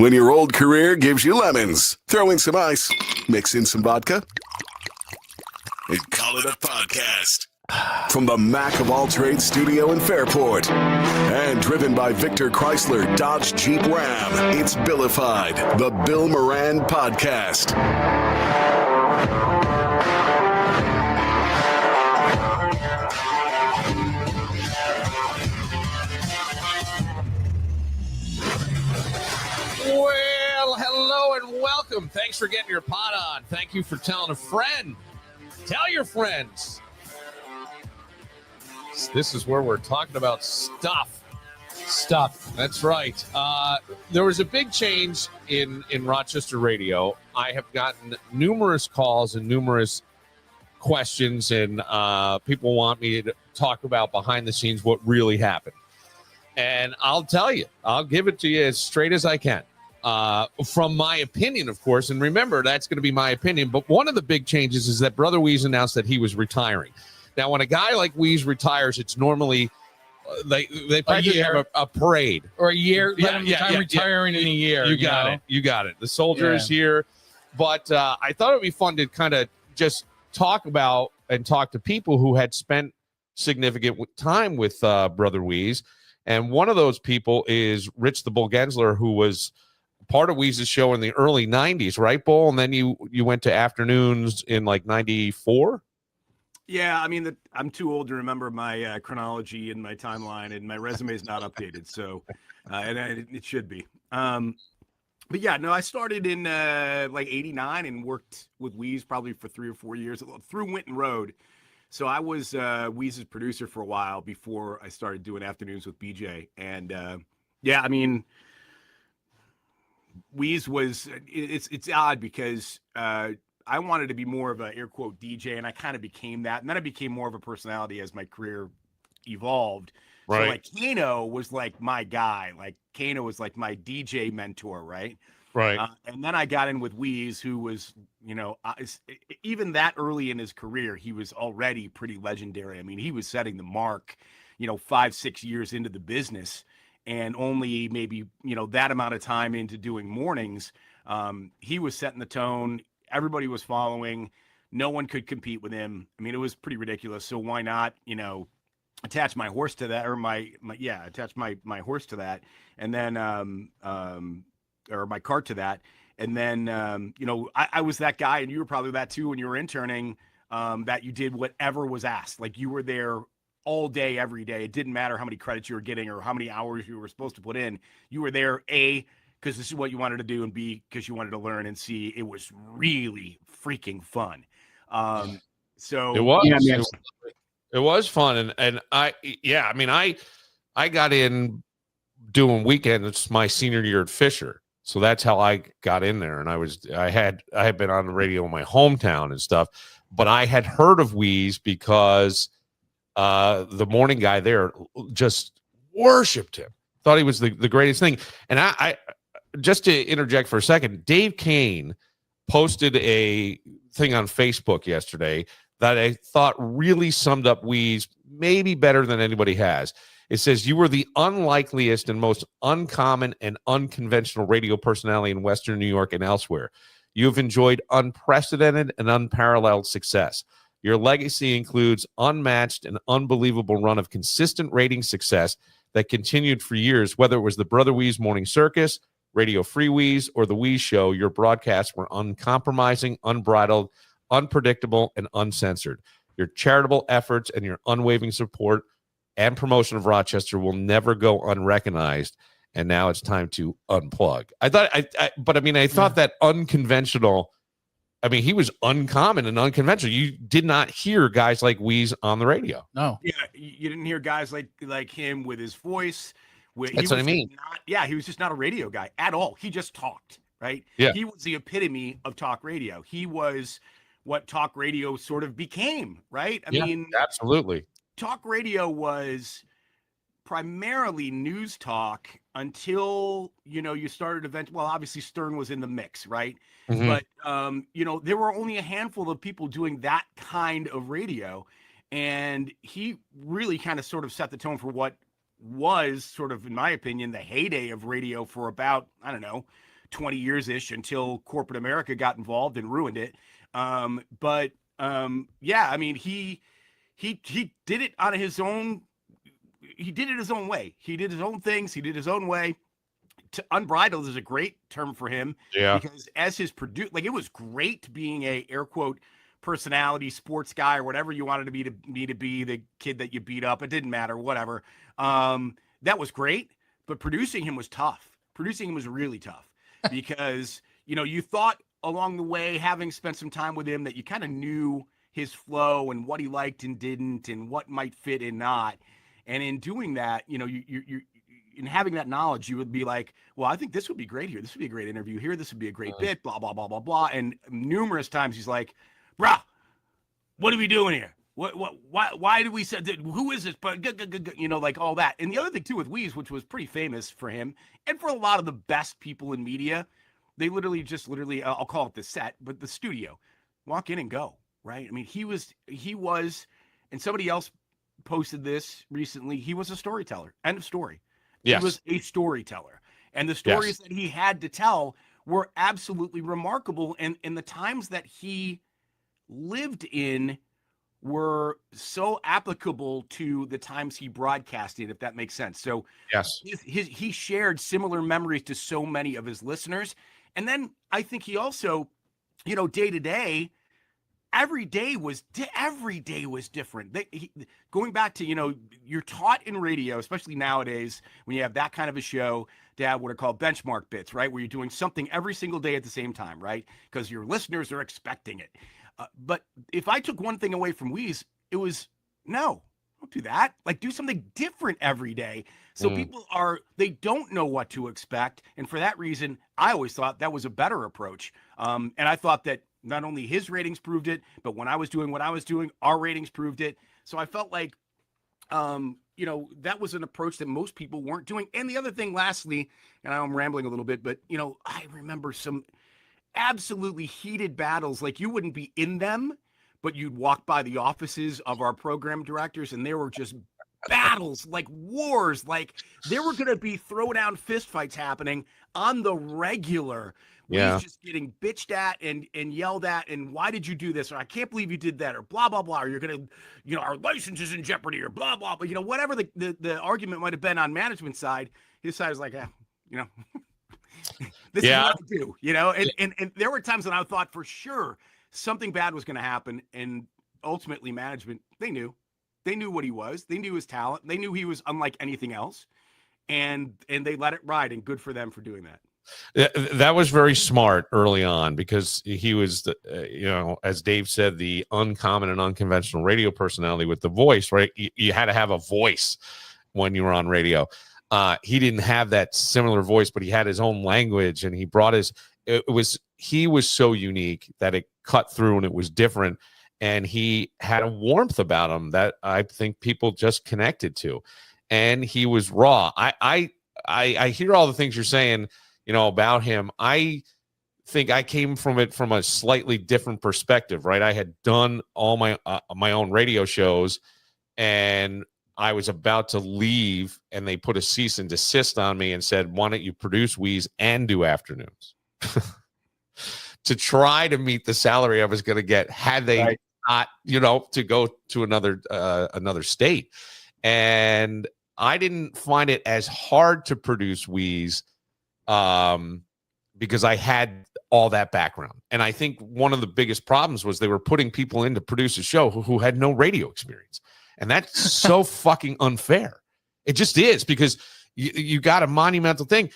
When your old career gives you lemons, throw in some ice, mix in some vodka, and call it a podcast. From the Mac of All Trades studio in Fairport and driven by Victor Chrysler Dodge Jeep Ram, it's Billified, the Bill Moran Podcast. Well, hello and welcome. Thanks for getting your pot on. Thank you for telling a friend. Tell your friends. This is where we're talking about stuff. That's right. There was a big change in Rochester radio. I have gotten numerous calls and numerous questions, and people want me to talk about behind the scenes what really happened. And I'll tell you, I'll give it to you as straight as I can. From my opinion, of course, and remember, that's going to be my opinion. But one of the big changes is that Brother Wease announced that he was retiring. Now, when a guy like Wease retires, it's normally they probably have a parade or a year. Retiring in a year. You got it. The soldier is here, but I thought it'd be fun to kind of just talk about and talk to people who had spent significant time with Brother Wease, and one of those people is Rich the Bull Gaenzler, who was part of Wease's show in the early '90s, right, Bull? And then you went to afternoons in like '94. Yeah, I mean, I'm too old to remember my chronology and my timeline, and my resume is not updated, so and it should be. But yeah, no, I started in like '89 and worked with Wease probably for 3 or 4 years through Winton Road. So I was Wease's producer for a while before I started doing afternoons with BJ, and yeah, I mean, Wease was it's odd because I wanted to be more of an air quote DJ, and I kind of became that. And then I became more of a personality as my career evolved. Right. So like Kano was like my guy. Like Kano was like my DJ mentor, right? Right. And then I got in with Wease, who was, even that early in his career, he was already pretty legendary. I mean, he was setting the mark, 5-6 years into the business, and only maybe, that amount of time into doing mornings, he was setting the tone. Everybody was following. No one could compete with him. I mean, it was pretty ridiculous. So why not, attach my horse to that, or attach my horse to that, and then, or my cart to that. And then, I was that guy, and you were probably that too when you were interning, that you did whatever was asked. Like you were there all day, every day. It didn't matter how many credits you were getting or how many hours you were supposed to put in. You were there, because this is what you wanted to do, and B, because you wanted to learn, and C, it was really freaking fun. So it was, it was fun. And I got in doing weekends my senior year at Fisher. So that's how I got in there. And I had been on the radio in my hometown and stuff, but I had heard of Wease because the morning guy there just worshiped him, thought he was the greatest thing. And I just to interject for a second, Dave Kane posted a thing on Facebook yesterday that I thought really summed up Wease maybe better than anybody has. It says, "You were the unlikeliest and most uncommon and unconventional radio personality in Western New York and elsewhere. You have enjoyed unprecedented and unparalleled success. Your legacy includes unmatched and unbelievable run of consistent rating success that continued for years, whether it was the Brother Wease Morning Circus, Radio Free Wease, or The Wease Show. Your broadcasts were uncompromising, unbridled, unpredictable, and uncensored. Your charitable efforts and your unwavering support and promotion of Rochester will never go unrecognized. And now it's time to unplug." I thought that unconventional. I mean, he was uncommon and unconventional. You did not hear guys like Wease on the radio. No. Yeah, you didn't hear guys like him with his voice. That's what I mean. He was just not a radio guy at all. He just talked, right? Yeah. He was the epitome of talk radio. He was what talk radio sort of became, right? I mean, absolutely. Talk radio was primarily news talk until, you started obviously Stern was in the mix, right? Mm-hmm. But, there were only a handful of people doing that kind of radio. And he really kind of sort of set the tone for what was sort of, in my opinion, the heyday of radio for about, I don't know, 20 years ish until corporate America got involved and ruined it. Yeah, I mean, he did it on his own. He did it his own way. He did his own things. He did his own way. Unbridled is a great term for him. Yeah. Because as his like, it was great being a air quote personality, sports guy, or whatever you wanted to be the kid that you beat up. It didn't matter, whatever. That was great, but producing him was tough. Producing him was really tough because, you thought along the way, having spent some time with him, that you kind of knew his flow and what he liked and didn't and what might fit and not. And in doing that, you in having that knowledge, you would be like, well, I think this would be great here. This would be a great interview here. This would be a great bit, blah, blah, blah, blah, blah. And numerous times he's like, bruh, what are we doing here? Why did we say, who is this? But like all that. And the other thing too with Wease, which was pretty famous for him and for a lot of the best people in media, they literally, I'll call it the set, but the studio, walk in and go, right? I mean, he was, and somebody else posted this recently. He was a storyteller. End of story. Yes. He was a storyteller. And the stories that he had to tell were absolutely remarkable. And the times that he lived in were so applicable to the times he broadcasted, if that makes sense. So yes, he shared similar memories to so many of his listeners. And then I think he also, day to day, every day was different. Going back to, you're taught in radio, especially nowadays, when you have that kind of a show, to have what are called benchmark bits, right? Where you're doing something every single day at the same time, right? Because your listeners are expecting it. But if I took one thing away from Wease, it was, no, don't do that. Like, do something different every day. So people they don't know what to expect. And for that reason, I always thought that was a better approach. And I thought that not only his ratings proved it, but when I was doing what I was doing, our ratings proved it. So I felt like, that was an approach that most people weren't doing. And the other thing, lastly, and I'm rambling a little bit, but, I remember some absolutely heated battles. Like, you wouldn't be in them, but you'd walk by the offices of our program directors, and there were just battles, like wars, like there were going to be throwdown fistfights happening on the regular. Yeah. He's just getting bitched at and yelled at, and why did you do this? Or I can't believe you did that, or blah, blah, blah. Or you're going to, our license is in jeopardy, or blah, blah, but whatever the argument might have been on management side, his side was like, this is what I do, and there were times when I thought for sure something bad was going to happen. And ultimately management, they knew what he was. They knew his talent. They knew he was unlike anything else. And they let it ride, and good for them for doing that. That was very smart early on, because he was, as Dave said, the uncommon and unconventional radio personality with the voice, right? You had to have a voice when you were on radio. He didn't have that similar voice, but he had his own language, and he brought he was so unique that it cut through and it was different. And he had a warmth about him that I think people just connected to. And he was raw. I hear all the things you're saying, about him. I think I came from it from a slightly different perspective, right? I had done all my own radio shows, and I was about to leave, and they put a cease and desist on me and said, why don't you produce Wease and do afternoons? To try to meet the salary I was going to get had they not, to go to another state. And I didn't find it as hard to produce Wease because I had all that background. And I think one of the biggest problems was they were putting people in to produce a show who had no radio experience. And that's so fucking unfair. It just is, because you got a monumental thing.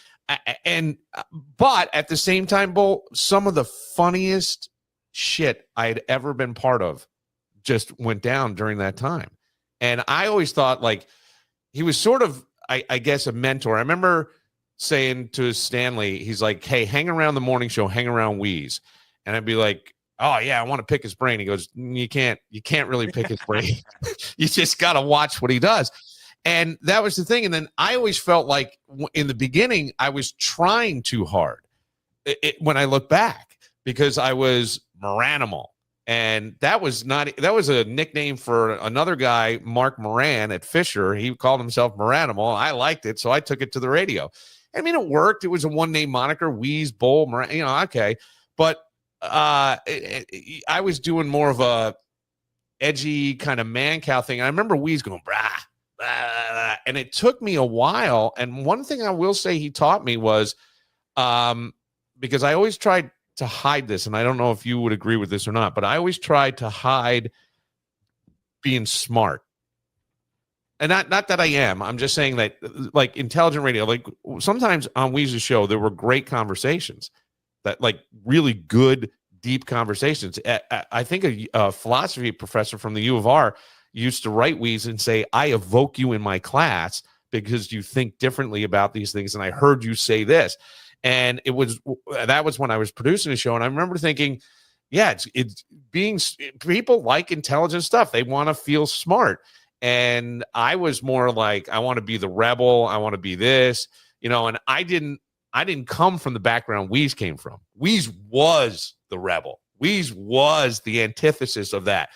But at the same time, Bo, some of the funniest shit I had ever been part of just went down during that time. And I always thought, like, he was sort of, I guess, a mentor. I remember saying to Stanley, he's like, hey, hang around the morning show, hang around Wease. And I'd be like, oh yeah, I want to pick his brain. He goes, you can't really pick his brain. You just got to watch what he does. And that was the thing. And then I always felt like in the beginning, I was trying too hard when I look back, because I was Moranimal. And that was a nickname for another guy, Mark Moran at Fisher. He called himself Moranimal. I liked it, so I took it to the radio. I mean, it worked. It was a one-name moniker, Wease, Bull, okay. But I was doing more of a edgy kind of man cow thing. And I remember Wease going, brah, blah, blah, and it took me a while. And one thing I will say he taught me was, because I always tried to hide this, and I don't know if you would agree with this or not, but I always tried to hide being smart. And not that I am. I'm just saying that, like, intelligent radio, like sometimes on Weeze's show, there were great conversations, that like really good, deep conversations. I think a philosophy professor from the U of R used to write Weeze and say, I evoke you in my class because you think differently about these things. And I heard you say this. And that was when I was producing a show. And I remember thinking, yeah, it's being, people like intelligent stuff. They want to feel smart. And I was more like, I want to be the rebel. I want to be this, and I didn't come from the background Weeze came from. Weeze was the rebel. Weeze was the antithesis of that.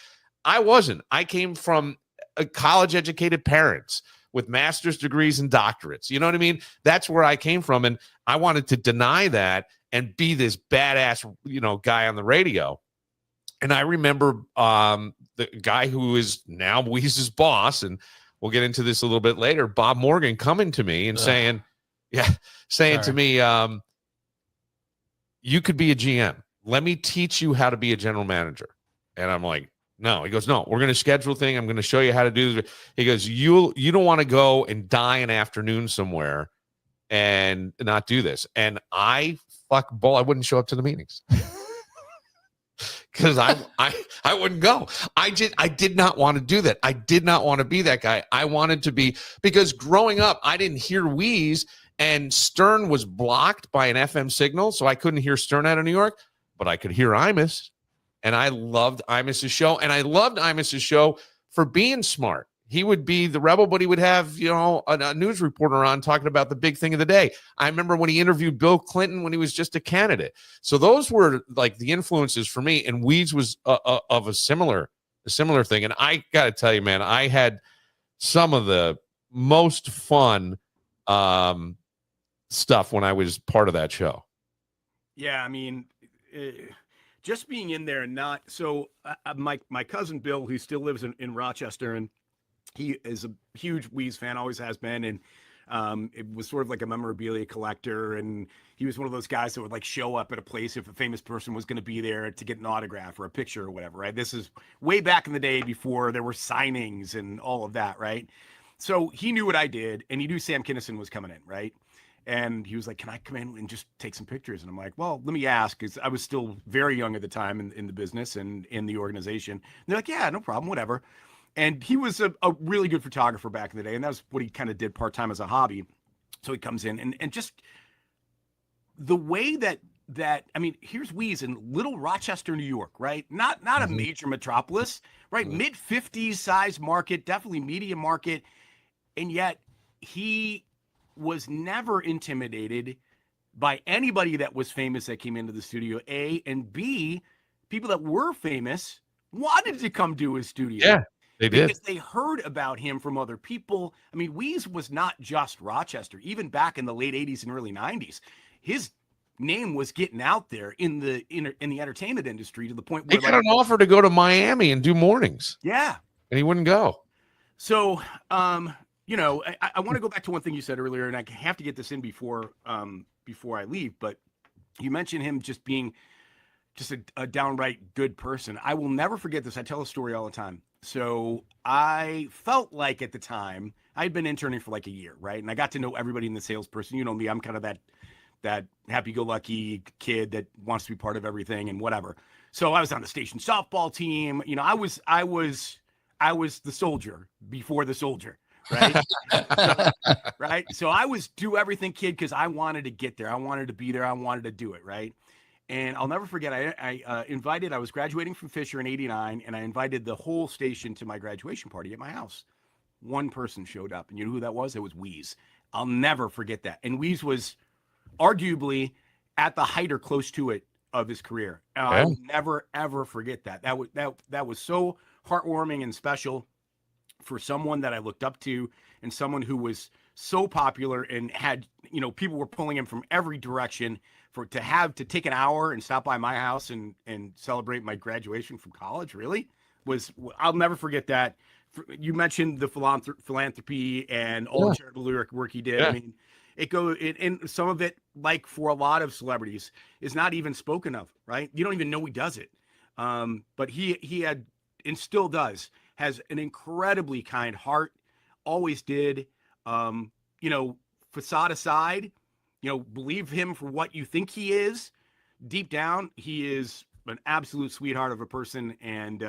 I wasn't. I came from college educated parents with master's degrees and doctorates. You know what I mean? That's where I came from. And I wanted to deny that and be this badass, guy on the radio. And I remember the guy who is now Weeze's boss, and we'll get into this a little bit later, Bob Morgan, coming to me and saying to me, you could be a GM. Let me teach you how to be a general manager. And I'm like, no. He goes, no, we're going to schedule a thing. I'm going to show you how to do this. He goes, you don't want to go and die an afternoon somewhere and not do this. And I wouldn't show up to the meetings. Because I wouldn't go. I did not want to do that. I did not want to be that guy. I wanted to be, because growing up, I didn't hear Weeze, and Stern was blocked by an FM signal, so I couldn't hear Stern out of New York, but I could hear Imus, and I loved Imus's show, and I loved Imus's show for being smart. He would be the rebel, but he would have, a news reporter on talking about the big thing of the day. I remember when he interviewed Bill Clinton when he was just a candidate. So those were like the influences for me. And Weeze was of a similar thing. And I got to tell you, man, I had some of the most fun stuff when I was part of that show. Yeah, I mean, just being in there and not so. My cousin Bill, who still lives in Rochester, and he is a huge Weeze fan, always has been, and it was sort of like a memorabilia collector, and he was one of those guys that would like show up at a place if a famous person was going to be there to get an autograph or a picture or whatever, right? This is way back in the day before there were signings and all of that, right? So he knew what I did, and he knew Sam Kinison was coming in, right? And he was like, can I come in and just take some pictures? And I'm like, well, let me ask, because I was still very young at the time in the business and in the organization. And they're like, yeah, no problem, whatever. And he was a really good photographer back in the day. And that was what he kind of did part-time as a hobby. So he comes in and just the way that I mean, here's Weeze in little Rochester, New York, right? Not a major metropolis, right? Mid-50s size market, definitely medium market. And yet he was never intimidated by anybody that was famous that came into the studio, A, and B, people that were famous wanted to come to his studio. Yeah. They did. Because they heard about him from other people. I mean, Weeze was not just Rochester. Even back in the late 80s and early 90s, his name was getting out there in the entertainment industry to the point where he got an offer to go to Miami and do mornings. Yeah. And he wouldn't go. So, I want to go back to one thing you said earlier, and I have to get this in before I leave, but you mentioned him just being just a downright good person. I will never forget this. I tell a story all the time. So I felt like at the time I'd been interning for like a year, right? And I got to know everybody in the salesperson. You know me, I'm kind of that happy-go-lucky kid that wants to be part of everything and whatever. So I was on the station softball team. I was the soldier before the soldier, right? Right. So I was do everything kid because I wanted to get there. I wanted to be there. I wanted to do it, right? And I'll never forget, I was graduating from Fisher in 89, and I invited the whole station to my graduation party at my house. One person showed up, and you know who that was? It was Weeze. I'll never forget that. And Weeze was arguably at the height or close to it of his career. I'll never, ever forget that. That was so heartwarming and special. for someone that I looked up to and someone who was so popular and had, people were pulling him from every direction to take an hour and stop by my house and celebrate my graduation from college I'll never forget that. You mentioned the philanthropy and all the charitable work he did. Yeah. I mean, and some of it, like for a lot of celebrities, is not even spoken of, right? You don't even know he does it. But he had, and still does, has an incredibly kind heart, always did. Facade aside, believe him for what you think he is. Deep down, he is an absolute sweetheart of a person, and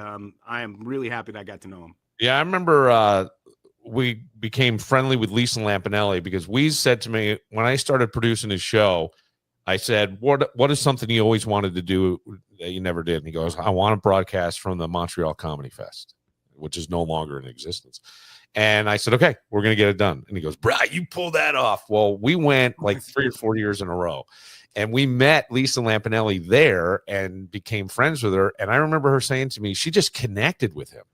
I am really happy that I got to know him. Yeah, I remember we became friendly with Lisa Lampanelli because Wease said to me when I started producing his show, I said, what is something you always wanted to do that you never did? And he goes, I want to broadcast from the Montreal Comedy Fest, which is no longer in existence. And I said, okay, we're going to get it done. And he goes, bro, you pulled that off. Well, we went like 3 or 4 years in a row. And we met Lisa Lampanelli there and became friends with her. And I remember her saying to me, she just connected with him.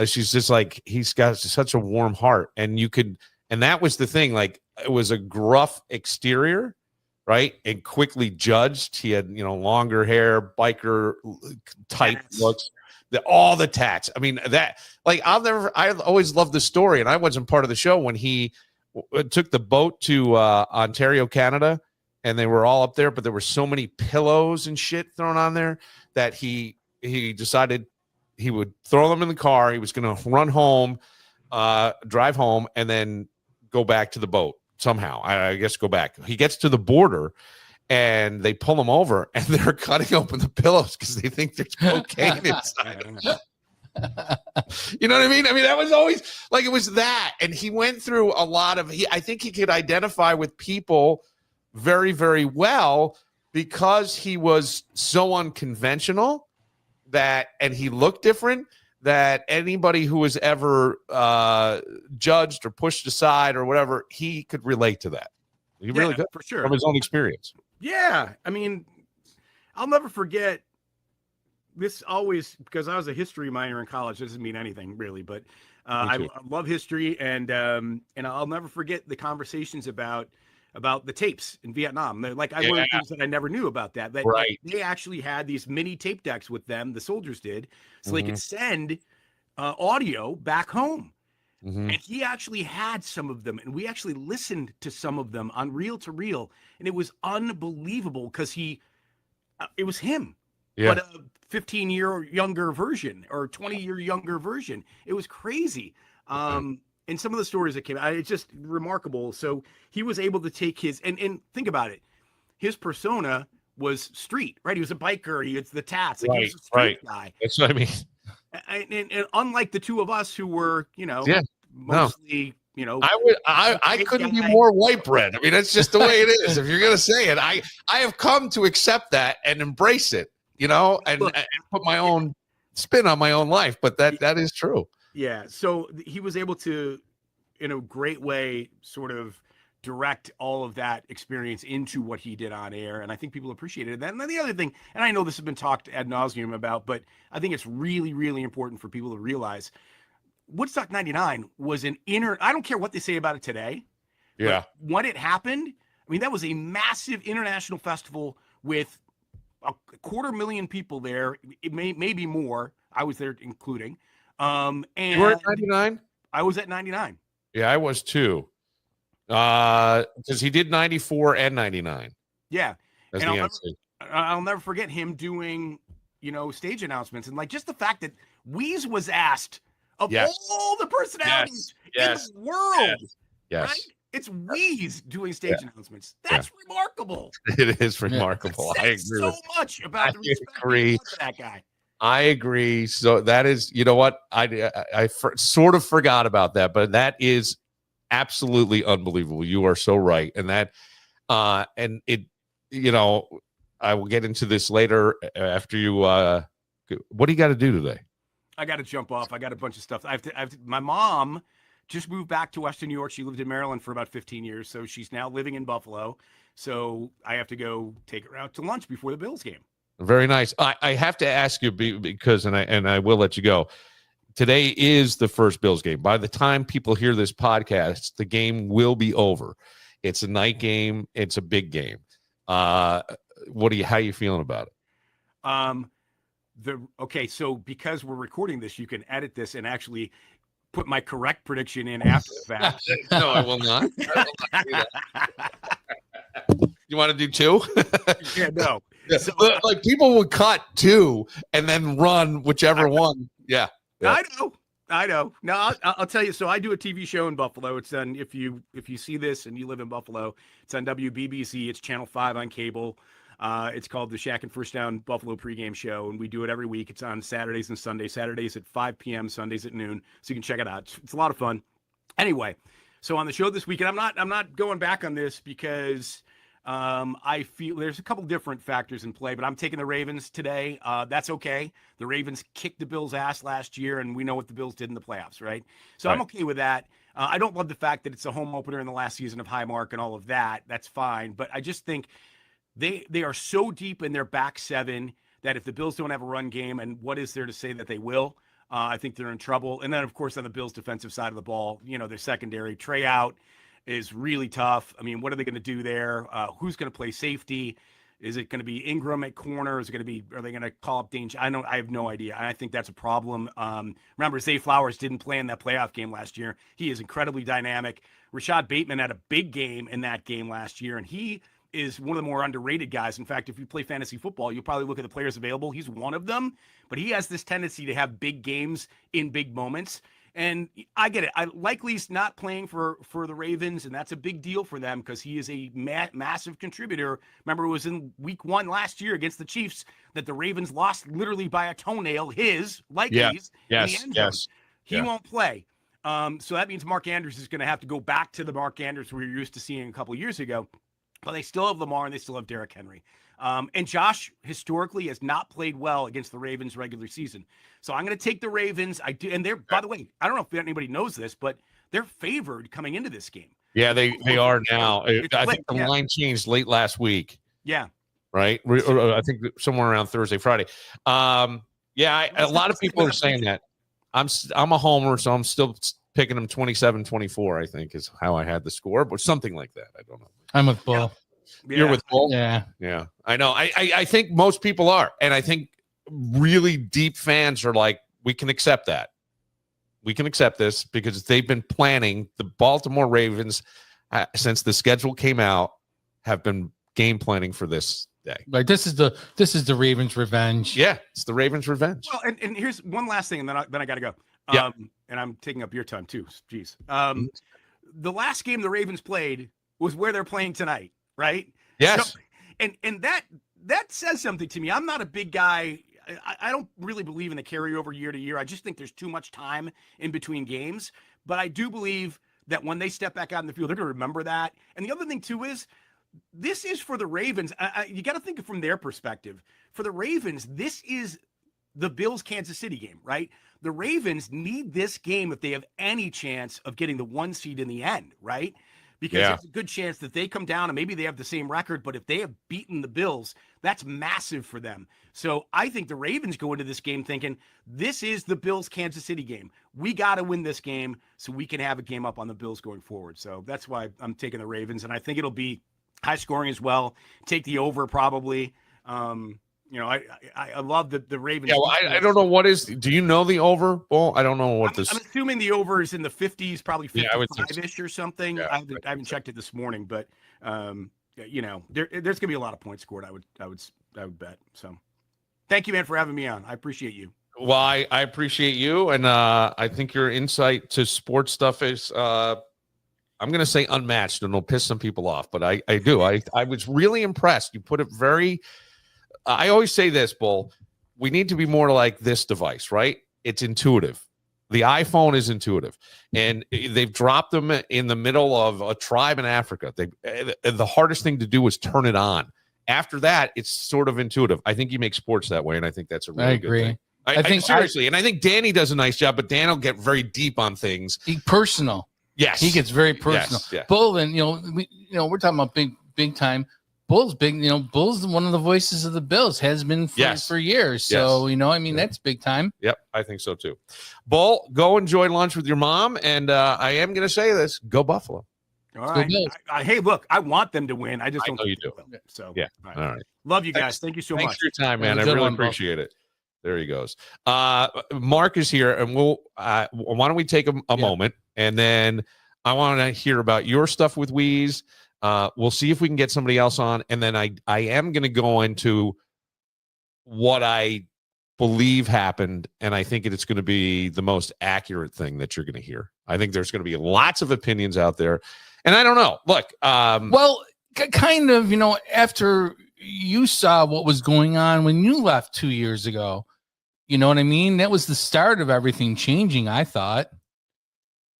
She's just like, he's got such a warm heart. And that was the thing. Like, it was a gruff exterior, right? And quickly judged. He had, longer hair, biker type looks. All the tats. I mean, I always loved the story, and I wasn't part of the show when he took the boat to Ontario, Canada, and they were all up there, but there were so many pillows and shit thrown on there that he decided he would throw them in the car. He was going to run home, drive home, and then go back to the boat somehow. I guess go back. He gets to the border, and they pull him over, and they're cutting open the pillows because they think there's cocaine inside. You know what I mean? I mean, that was always like, it was that. And he went through a lot of, I think he could identify with people very, very well because he was so unconventional and he looked different, that anybody who was ever judged or pushed aside or whatever, he could relate to that. He really could, for sure, from his own experience. Yeah. I mean, I'll never forget this always, because I was a history minor in college. It doesn't mean anything really, but I love history. And I'll never forget the conversations about the tapes in Vietnam. Like, I learned things that I never knew about that right. They actually had these mini tape decks with them. The soldiers did, so they could send audio back home. And he actually had some of them, and we actually listened to some of them on reel to reel, and it was unbelievable because it was him, but a 15-year younger version or 20-year younger version. It was crazy. And some of the stories that came out, it's just remarkable. So he was able to take and think about it. His persona was street, right? He was a biker. He was the tats. Like, he was a street guy. That's what I mean. And unlike the two of us who were, mostly, I couldn't be more white bread. I mean, that's just the way it is. If you're going to say it, I have come to accept that and embrace it, and put my own spin on my own life. But that is true. Yeah. So he was able to, in a great way, sort of direct all of that experience into what he did on air. And I think people appreciated that. And then the other thing, and I know this has been talked ad nauseum about, but I think it's really, really important for people to realize Woodstock 99 was I don't care what they say about it today. Yeah. When it happened, I mean, that was a massive international festival with 250,000 people there. It maybe more. I was there including. And you were at 99? I was at 99. Yeah, I was too. Because he did 94 and 99. Yeah. And I'll never forget him doing, stage announcements, and like just the fact that Wease was asked of all the personalities in the world. Yes. Right? It's Wease doing stage announcements. That's remarkable. It is remarkable. I agree. So much about the respect for that guy. I agree. So that is, you know what? I sort of forgot about that, but that is absolutely unbelievable. You are so right. And that, and it, I will get into this later after you, what do you got to do today? I got to jump off. I got a bunch of stuff. My mom just moved back to Western New York. She lived in Maryland for about 15 years. So she's now living in Buffalo. So I have to go take her out to lunch before the Bills game. Very nice. I have to ask you because, and I will let you go. today is the first Bills game. By the time people hear this podcast, the game will be over. It's a night game. It's a big game. How are you feeling about it? Okay, so because we're recording this, you can edit this and actually put my correct prediction in after the fact. No, I will not. I will not do that. You want to do 2? Yeah, no. So, like people would cut 2 and then run whichever one. Yeah. I know. No, I'll tell you. So I do a TV show in Buffalo. It's on, if you see this and you live in Buffalo, it's on WBBC. It's Channel 5 on cable. It's called the Shack and First Down Buffalo pregame show, and we do it every week. It's on Saturdays and Sundays. Saturdays at 5 p.m., Sundays at noon. So you can check it out. It's a lot of fun. Anyway, so on the show this week, and I'm not going back on this because I feel there's a couple different factors in play, but I'm taking the Ravens today. That's okay. The Ravens kicked the Bills' ass last year, and we know what the Bills did in the playoffs, right? So I'm okay with that. I don't love the fact that it's a home opener in the last season of Highmark and all of that. That's fine, but I just think they are so deep in their back seven that if the Bills don't have a run game, and what is there to say that they will? I think they're in trouble. And then, of course, on the Bills' defensive side of the ball, their secondary, Trey out is really tough. I mean, what are they going to do there? Who's going to play safety? Is it going to be Ingram at corner? Are they going to call up Danger? I have no idea. I think that's a problem. Remember, Zay Flowers didn't play in that playoff game last year. He is incredibly dynamic. Rashad Bateman had a big game in that game last year, and he is one of the more underrated guys. In fact, if you play fantasy football, you'll probably look at the players available. He's one of them, but he has this tendency to have big games in big moments. And I get it. Likely he's not playing for the Ravens, and that's a big deal for them because he is a massive contributor. Remember, it was in week 1 last year against the Chiefs that the Ravens lost literally by a toenail, in the end zone. He won't play. So that means Mark Andrews is going to have to go back to the Mark Andrews we were used to seeing a couple of years ago. But they still have Lamar and they still have Derrick Henry. And Josh historically has not played well against the Ravens regular season. So I'm going to take the Ravens. I do. And they're, by the way, I don't know if anybody knows this, but they're favored coming into this game. Yeah, they are now. I think the line changed late last week. Yeah. Right. I think somewhere around Thursday, Friday. A lot of people are saying that. I'm a homer, so I'm still picking them 27-24, I think is how I had the score, but something like that. I don't know. I'm with Bull. Yeah. You're with Bull? Yeah. Yeah. I know. I think most people are. And I think really deep fans are like, we can accept that. We can accept this because they've been planning. The Baltimore Ravens, since the schedule came out, have been game planning for this day. Like this is the Ravens' revenge. Yeah, it's the Ravens' revenge. Well, and here's one last thing, and then I got to go. Yeah. And I'm taking up your time too. Jeez. The last game the Ravens played was where they're playing tonight, right? Yes. So, and that says something to me. I'm not a big guy. I don't really believe in the carryover year to year. I just think there's too much time in between games. But I do believe that when they step back out in the field, they're going to remember that. And the other thing too is this is for the Ravens. You got to think from their perspective. For the Ravens, this is the Bills Kansas City game, right? The Ravens need this game if they have any chance of getting the 1 seed in the end, right? Because there's a good chance that they come down and maybe they have the same record, but if they have beaten the Bills, that's massive for them. So I think the Ravens go into this game thinking, this is the Bills Kansas City game. We got to win this game so we can have a game up on the Bills going forward. So that's why I'm taking the Ravens, and I think it'll be high scoring as well. Take the over probably. I love the Ravens. Yeah, well, I don't know what is. Do you know the over? Well, I don't know what this. I'm assuming the over is in the 50s, probably 55-ish or something. Yeah, I haven't checked it this morning, but there's gonna be a lot of points scored. I would bet. So, thank you, man, for having me on. I appreciate you. Well, I appreciate you, and I think your insight to sports stuff is. I'm going to say unmatched, and it'll piss some people off, but I do. I was really impressed. You put it very. I always say this, Bull. We need to be more like this device, right? It's intuitive. The iPhone is intuitive, and they've dropped them in the middle of a tribe in Africa. The hardest thing to do is turn it on. After that, it's sort of intuitive. I think you make sports that way, and I think that's a really good thing. I think seriously, and I think Danny does a nice job, but Dan will get very deep on things. Personal. Yes, he gets very personal. Yes. Bull, and we're talking about big time. Bull's big. You know, Bull's one of the voices of the Bills, has been for years. So, you know, I mean, that's big time. Yep, I think so too. Bull, go enjoy lunch with your mom. And I am going to say this, go Buffalo. All right. Hey, look, I want them to win. I just don't know you do. So, yeah. All right. Love you guys. Thank you so much. Thanks for your time, man. I really appreciate it. There he goes. Mark is here, and we'll why don't we take a moment, and then I want to hear about your stuff with Wease. We'll see if we can get somebody else on, and then I am going to go into what I believe happened, and I think it's going to be the most accurate thing that you're going to hear. I think there's going to be lots of opinions out there, and I don't know. Look, well, kind of, you know, after you saw what was going on when you left 2 years ago, you know what I mean? That was the start of everything changing, I thought.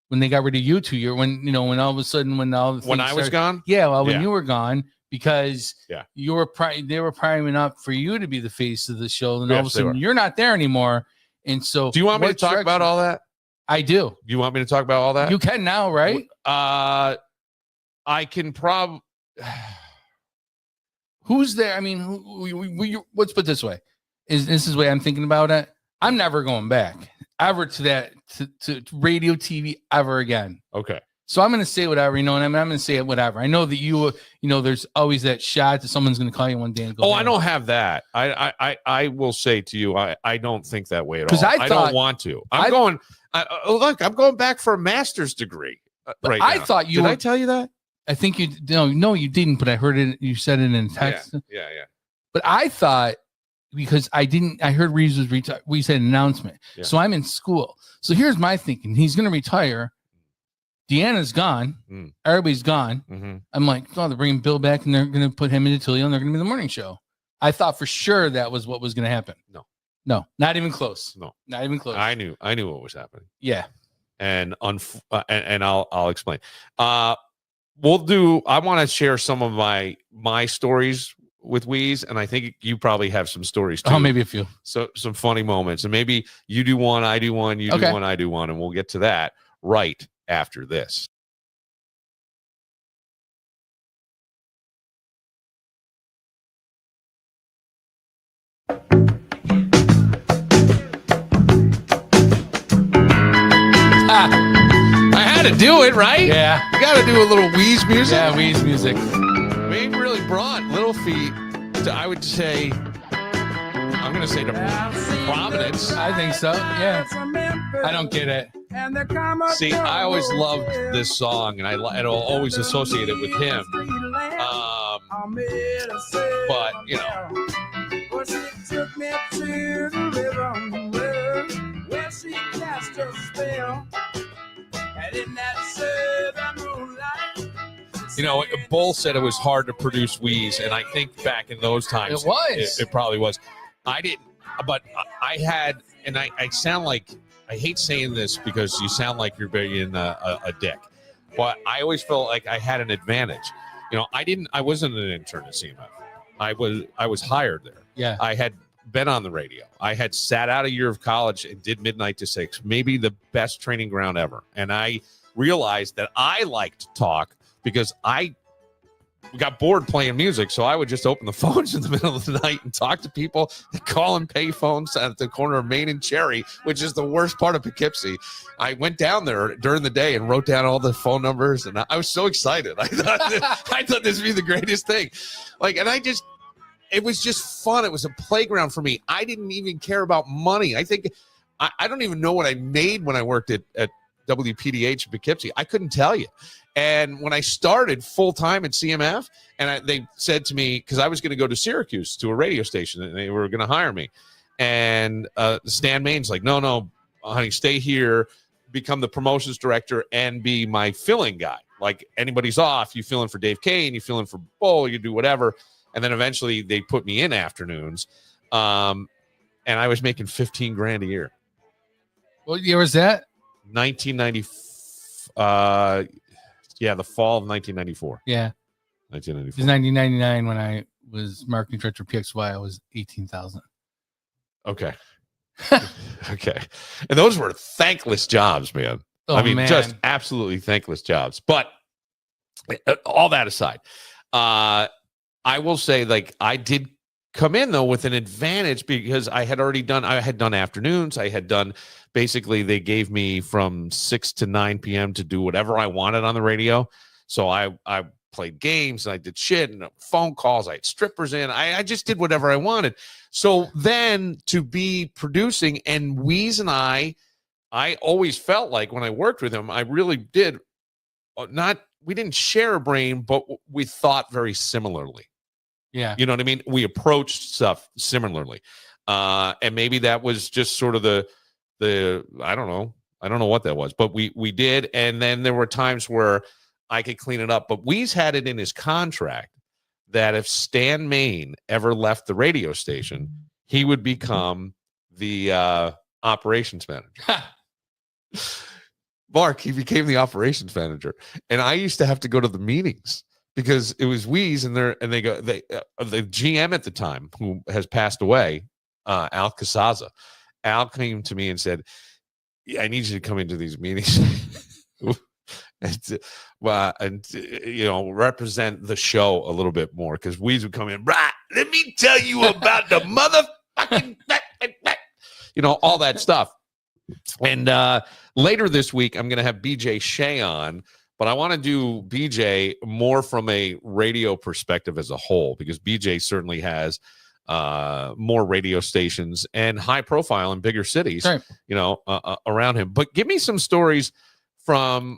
When they got rid of you 2 years, when all of a sudden, when I was gone, when you were gone, because you were they were priming up for you to be the face of the show, and all of a sudden you're not there anymore. And so, do you want me to talk about all that? I do. You want me to talk about all that? You can now, right? I can probably. Who's there? I mean, let's put it this way: this is the way I'm thinking about it. I'm never going back ever to that to radio, TV ever again. Okay. So I'm going to say whatever, you know, and I'm going to say it whatever. I know that you know, there's always that shot that someone's going to call you one day and go. Oh, I don't have that. I will say to you, I don't think that way at all. Because I don't want to. I'm going back for a master's degree right now. I thought you. Did I tell you that? I think you. No, you didn't. But I heard it. You said it in text. Yeah. But I thought, because I heard Reeves was retired. We said an announcement. Yeah. So I'm in school. So here's my thinking. He's going to retire. Deanna's gone. Everybody's gone. Mm-hmm. I'm like, oh, they're bringing Bill back, and they're going to put him into Tilly, and they're going to be the morning show. I thought for sure that was what was going to happen. No, not even close. No, not even close. I knew what was happening. Yeah, and I'll explain. We'll do. I want to share some of my stories with Wease, and I think you probably have some stories too. Oh, maybe a few. So some funny moments, and maybe you do one, I do one, you do one, I do one, and we'll get to that right after this. I had to do it, right? Yeah. You got to do a little Wease music. Yeah, Wease music. We really brought Little Feat to, I would say, I'm going to say, to prominence. I think so. Yeah. I don't get it. See, I always loved this song, and I'll always associate it with him. But, you know. You know, Bull said it was hard to produce Wease, and I think back in those times, it was. It probably was. I didn't, but I had, and I sound like, I hate saying this because you sound like you're being a dick, but I always felt like I had an advantage. You know, I wasn't an intern at CMF. I was hired there. Yeah. I had been on the radio. I had sat out a year of college and did midnight to 6, maybe the best training ground ever. And I realized that I liked to talk because I got bored playing music. So I would just open the phones in the middle of the night and talk to people that call and pay phones at the corner of Main and Cherry, which is the worst part of Poughkeepsie. I went down there during the day and wrote down all the phone numbers, and I was so excited. I thought this would be the greatest thing. It was just fun. It was a playground for me. I didn't even care about money. I think I don't even know what I made when I worked at WPDH in Poughkeepsie. I couldn't tell you. And when I started full time at CMF, and they said to me, because I was going to go to Syracuse to a radio station, and they were going to hire me. And Stan Main's like, no, honey, stay here, become the promotions director, and be my filling guy. Like, anybody's off, you fill in for Dave Kane, you fill in for Bull, you do whatever. And then eventually they put me in afternoons. And I was making $15,000 a year. What year was that? 1990. The fall of 1994. Yeah. 1994. It was 1999 when I was marketing director for PXY. I was 18,000. Okay. Okay. And those were thankless jobs, man. Oh, I mean, man. Just absolutely thankless jobs. But all that aside, I will say, like, I did come in though with an advantage because I had done afternoons. I had done basically, they gave me from 6 to 9 p.m. to do whatever I wanted on the radio. So I played games and I did shit and phone calls. I had strippers in. I just did whatever I wanted. So then to be producing, and Wease and I always felt like when I worked with him, I really did we didn't share a brain, but we thought very similarly. Yeah. You know what I mean? We approached stuff similarly. And maybe that was just sort of the I don't know what that was, but we did. And then there were times where I could clean it up, but Wease had it in his contract that if Stan Main ever left the radio station, he would become the operations manager. Mark, he became the operations manager, and I used to have to go to the meetings because it was Wease and they go, the GM at the time, who has passed away, Al Casaza. Al came to me and said, I need you to come into these meetings and represent the show a little bit more, because Wease would come in, right, let me tell you about the motherfucking all that stuff. And later this week, I'm going to have BJ Shea on, but I want to do BJ more from a radio perspective as a whole, because BJ certainly has more radio stations and high profile in bigger cities, right, around him. But give me some stories from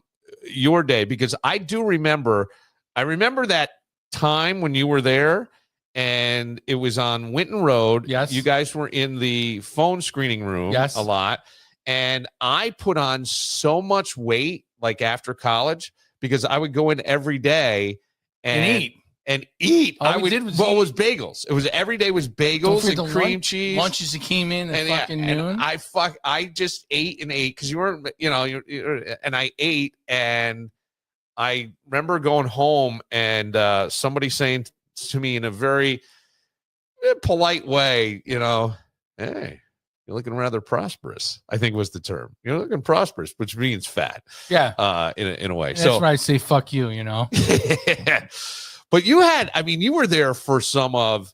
your day, because I remember that time when you were there, and it was on Winton Road. Yes. You guys were in the phone screening room. Yes. A lot. And I put on so much weight, like after college, because I would go in every day and eat. All we did was it was bagels. It was every day was bagels and cream cheese. Lunches that came in at fucking noon. And I just ate and ate, because you weren't, and I ate, and I remember going home and somebody saying to me in a very polite way, hey, you're looking rather prosperous, I think was the term. You're looking prosperous, which means fat. Yeah. In a way. That's why I say fuck you, But you were there for some of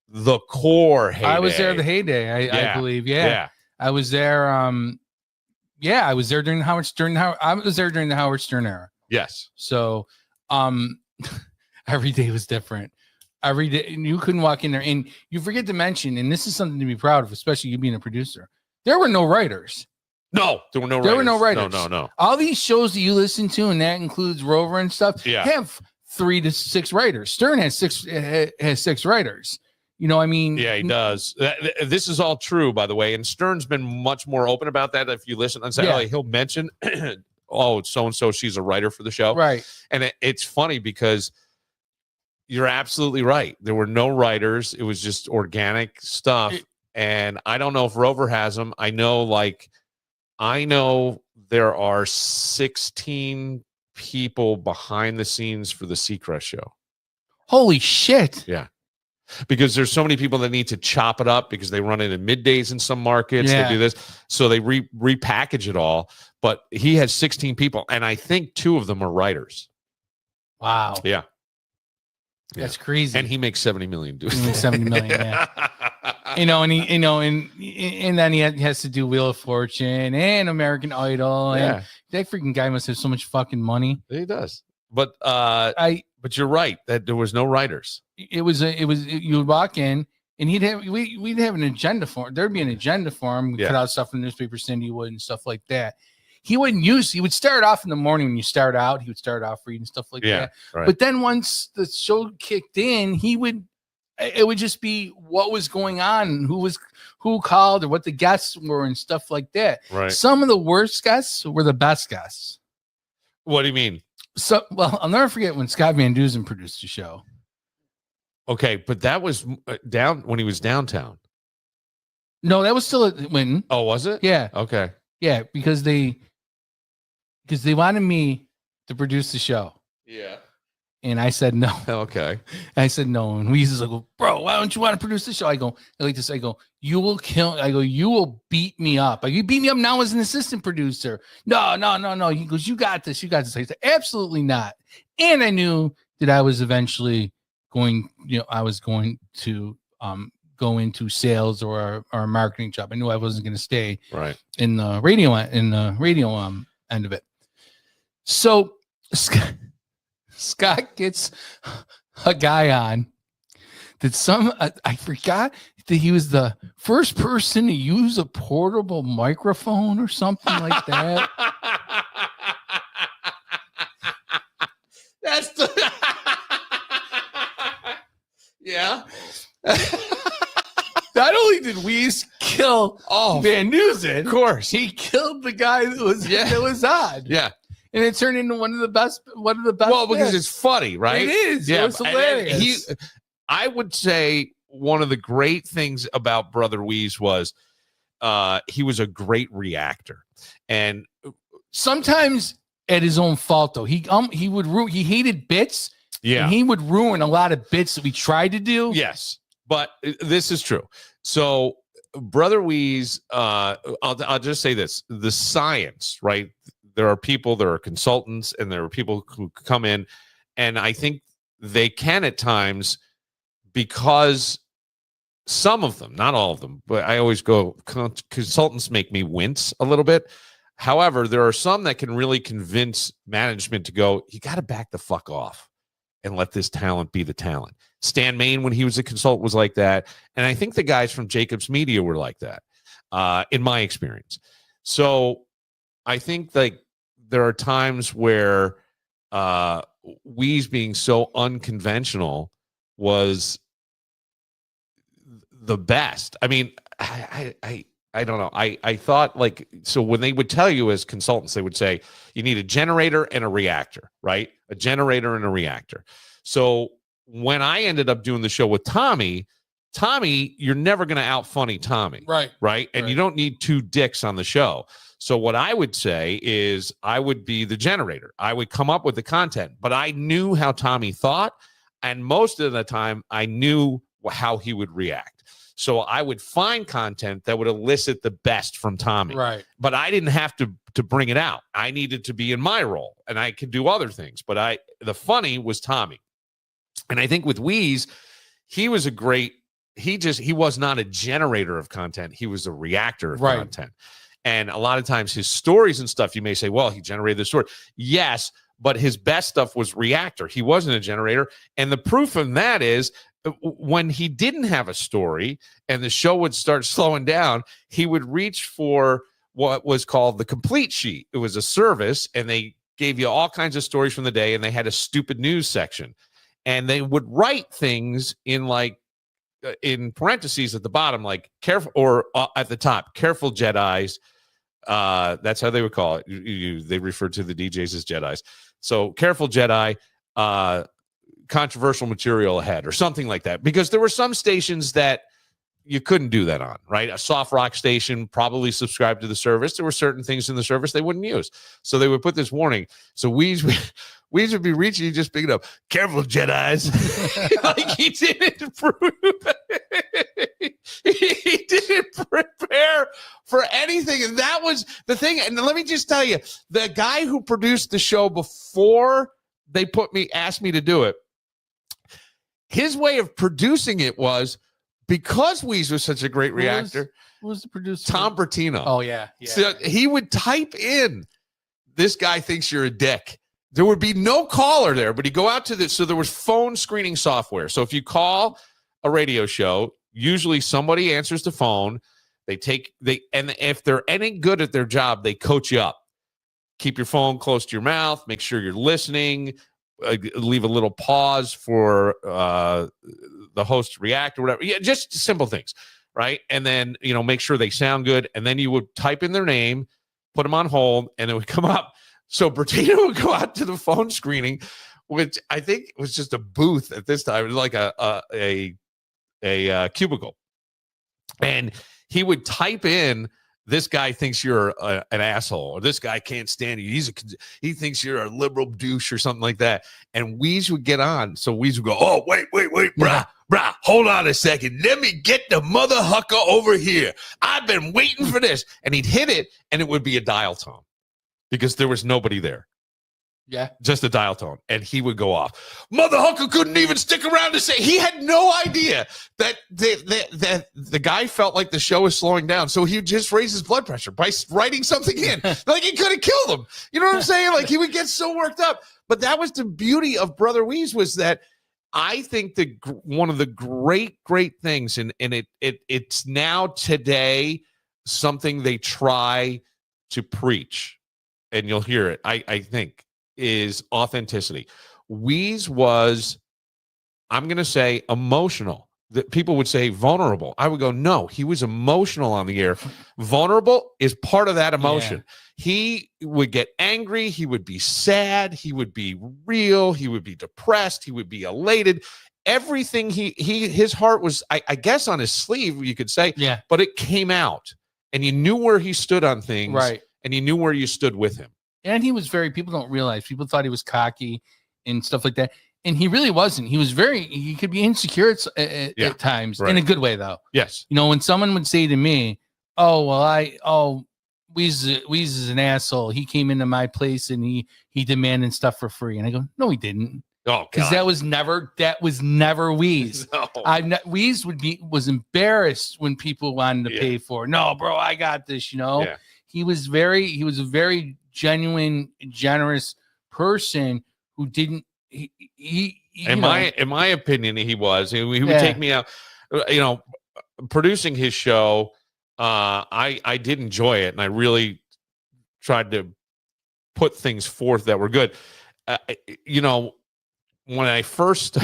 the core heyday. I was there the heyday, I believe. Yeah. I was there. I was there during the Howard Stern era. Yes. So every day was different. Every day, and you couldn't walk in there, and you forget to mention, and this is something to be proud of, especially you being a producer. There were no writers. No, there were no writers. No. All these shows that you listen to, and that includes Rover and stuff, have 3 to 6 writers. Stern has 6 writers. Yeah, he does. This is all true, by the way. And Stern's been much more open about that. If you listen on Saturday, he'll mention, oh, so and so, she's a writer for the show, right? And it's funny because you're absolutely right. There were no writers. It was just organic stuff. And I don't know if Rover has them. I know there are 16 people behind the scenes for the Seacrest show. Holy shit. Yeah. Because there's so many people that need to chop it up, because they run it in middays in some markets. Yeah. They do this. So they repackage it all. But he has 16 people, and I think 2 of them are writers. Wow. Yeah. That's crazy. And he makes 70 million doing that. 70 million, yeah. And then he has to do Wheel of Fortune and American Idol. Yeah. And that freaking guy must have so much fucking money. He does. But but you're right that there was no writers. It was you would walk in, and we'd have an agenda for him. There'd be an agenda for him. We cut out stuff from the newspaper, Cindy would, and stuff like that. He would start off in the morning when you start out. He would start off reading stuff like that. Right. But then once the show kicked in, it would just be what was going on, who called, or what the guests were, and stuff like that. Right. Some of the worst guests were the best guests. What do you mean? So, well, I'll never forget when Scott Van Dusen produced the show. Okay, but that was down when he was downtown. No, that was still at Winton. Oh, was it? Yeah. Okay. Yeah, because they wanted me to produce the show. Yeah. And I said no. Okay. I said no. And Wease is like, well, bro, why don't you want to produce the show? I go, you will kill. I go, you will beat me up. You beat me up now as an assistant producer. No. He goes, you got this. I said, absolutely not. And I knew that I was eventually I was going to go into sales or a marketing job. I knew I wasn't going to stay right in the radio end of it. So Scott gets a guy on that I forgot that he was the first person to use a portable microphone or something like that. That's the yeah. Not only did Wease kill Van Newsen, of course. he killed the guy that was on. Yeah. And it turned into one of the best. Well, because it's funny, right? It is. Yeah, It was hilarious. I would say one of the great things about Brother Wease was he was a great reactor, and sometimes at his own fault though. He hated bits. Yeah, and he would ruin a lot of bits that we tried to do. Yes, but this is true. So, Brother Wease, I'll just say this: the science, right? There are people, there are consultants, and there are people who come in, and I think they can at times, because some of them, not all of them, but I always go, consultants make me wince a little bit. However, there are some that can really convince management to go, you got to back the fuck off and let this talent be the talent. Stan Main, when he was a consultant, was like that. And I think the guys from Jacobs Media were like that, in my experience. So I think like there are times where Wease being so unconventional was the best. I mean, I don't know. I thought like, so when they would tell you as consultants, they would say you need a generator and a reactor, right? A generator and a reactor. So when I ended up doing the show with Tommy, you're never going to out funny Tommy. Right. And you don't need two dicks on the show. So what I would say is I would be the generator. I would come up with the content, but I knew how Tommy thought. And most of the time I knew how he would react. So I would find content that would elicit the best from Tommy. Right. But I didn't have to bring it out. I needed to be in my role, and I could do other things. But the funny was Tommy. And I think with Wease, he was he was not a generator of content. He was a reactor of content. And a lot of times his stories and stuff, you may say, well, he generated the story. Yes, but his best stuff was reactor. He wasn't a generator. And the proof of that is when he didn't have a story and the show would start slowing down, he would reach for what was called the complete sheet. It was a service, and they gave you all kinds of stories from the day, and they had a stupid news section. And they would write things in in parentheses at the bottom, like careful, or at the top, careful Jedis. That's how they would call it. They referred to the DJs as Jedis. So careful Jedi, controversial material ahead, or something like that. Because there were some stations that you couldn't do that on, right? A soft rock station probably subscribed to the service. There were certain things in the service they wouldn't use. So they would put this warning. So Wease would be reaching, you just pick it up. Careful, Jedis. Like he didn't prove he didn't prepare for anything. And that was the thing. And let me just tell you, the guy who produced the show before they asked me to do it, his way of producing it was, because Wease was such a great reactor. Who was the producer? Tom Bertino. Oh, yeah. So he would type in, this guy thinks you're a dick. There would be no caller there, but he'd go out to this. So there was phone screening software. So if you call a radio show, usually somebody answers the phone. And if they're any good at their job, they coach you up. Keep your phone close to your mouth. Make sure you're listening. Leave a little pause for the host to react or whatever. Yeah, just simple things, right? And then, make sure they sound good. And then you would type in their name, put them on hold, and it would come up. So Bertino would go out to the phone screening, which I think was just a booth at this time. It was like a cubicle. And he would type in, this guy thinks you're an asshole, or this guy can't stand you. He thinks you're a liberal douche or something like that. And Wease would get on. So Wease would go, oh, wait, brah, hold on a second. Let me get the mother hucker over here. I've been waiting for this. And he'd hit it, and it would be a dial tone because there was nobody there. Yeah. Just the dial tone. And he would go off. Mother Hucker couldn't even stick around to say, he had no idea that the guy felt like the show was slowing down. So he would just raise his blood pressure by writing something in. Like it could have killed him. You know what I'm saying? Like he would get so worked up. But that was the beauty of Brother Wease, was that I think one of the great things, and it's now today something they try to preach, and you'll hear it, I think, is authenticity. Wease was, I'm going to say, emotional. That people would say vulnerable. I would go, no, he was emotional on the air. Vulnerable is part of that emotion. Yeah. He would get angry. He would be sad. He would be real. He would be depressed. He would be elated. Everything his heart was, I guess, on his sleeve, you could say. Yeah. But it came out, and you knew where he stood on things. Right. And you knew where you stood with him. And he was people don't realize, people thought he was cocky and stuff like that. And he really wasn't. He could be insecure at times, right. In a good way, though. Yes. You know, when someone would say to me, Wease is an asshole. He came into my place and he demanded stuff for free. And I go, no, he didn't. Oh, because that was never Wease. No. Wease was embarrassed when people wanted to pay for it. No, bro, I got this, you know. Yeah. He was a very genuine, generous person who didn't. In my opinion, he would take me out. You know, producing his show, I did enjoy it, and I really tried to put things forth that were good. You know, when I first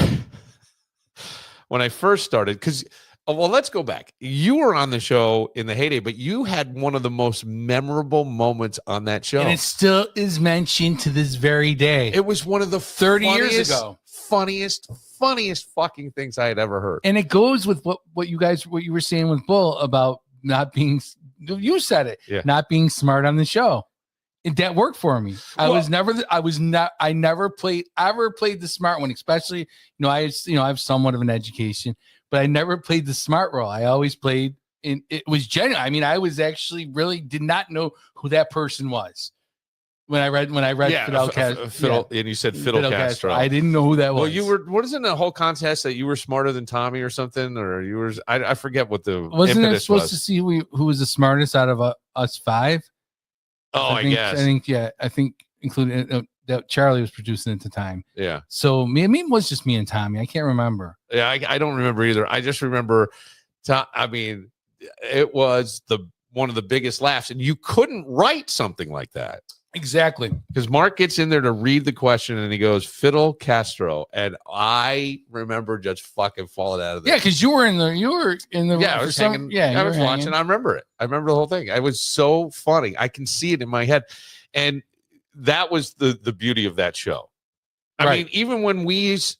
started, because. Well, let's go back. You were on the show in the heyday, but you had one of the most memorable moments on that show. And it still is mentioned to this very day. It was one of the 30 years ago. Funniest fucking things I had ever heard. And it goes with what you were saying with Bull about not being, you said it, not being smart on the show. That worked for me. I never played the smart one, especially, I have somewhat of an education, but I never played the smart role. I always played it was genuine. I mean, I was actually really did not know who that person was when I read Fidel Castro. And you said Fidel Castro. I didn't know who that was. Well, you were, what is in the whole contest that you were smarter than Tommy or something, or you were, I forget what the wasn't it supposed was. To see who was the smartest out of us five? Oh, I guess. I think including that Charlie was producing at the time. Yeah. So maybe it was just me and Tommy. I can't remember. Yeah, I don't remember either. I just remember, it was one of the biggest laughs, and you couldn't write something like that. Exactly. Because Mark gets in there to read the question, and he goes, Fidel Castro. And I remember just fucking falling out of there. Yeah, because you were in the I was hanging. I was watching. I remember it. I remember the whole thing. It was so funny. I can see it in my head. And that was the beauty of that show. I mean, even when Wease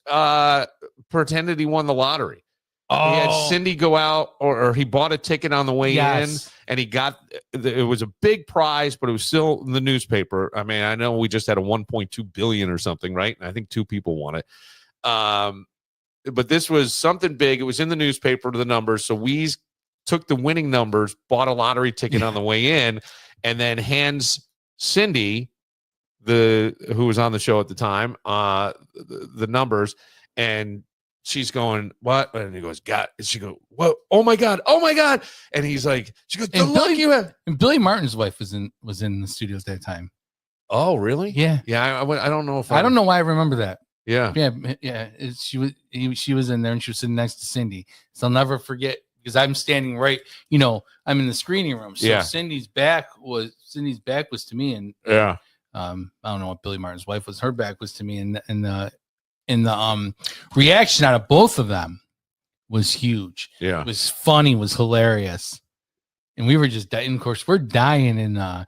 pretended he won the lottery. He had Cindy go out, or he bought a ticket on the way in, and he got, it was a big prize, but it was still in the newspaper. I mean, I know we just had a 1.2 billion or something, right? And I think 2 people won it. But this was something big. It was in the newspaper, the numbers. So Wease took the winning numbers, bought a lottery ticket on the way in, and then hands Cindy, who was on the show at the time, the numbers, and she's going, what? And he goes, God. And she goes, whoa, oh my God. And he's like, she goes, and Billy Martin's wife was in the studio at that time. Oh, really? Yeah. Yeah. I don't know if I don't know why I remember that. Yeah. Yeah. She was in there, and she was sitting next to Cindy. So I'll never forget, because I'm standing right, I'm in the screening room. So Cindy's back was to me. And I don't know what Billy Martin's wife was. Her back was to me, and the reaction out of both of them was huge. Yeah, it was funny, was hilarious, and we were just dying. Of course, we're dying in the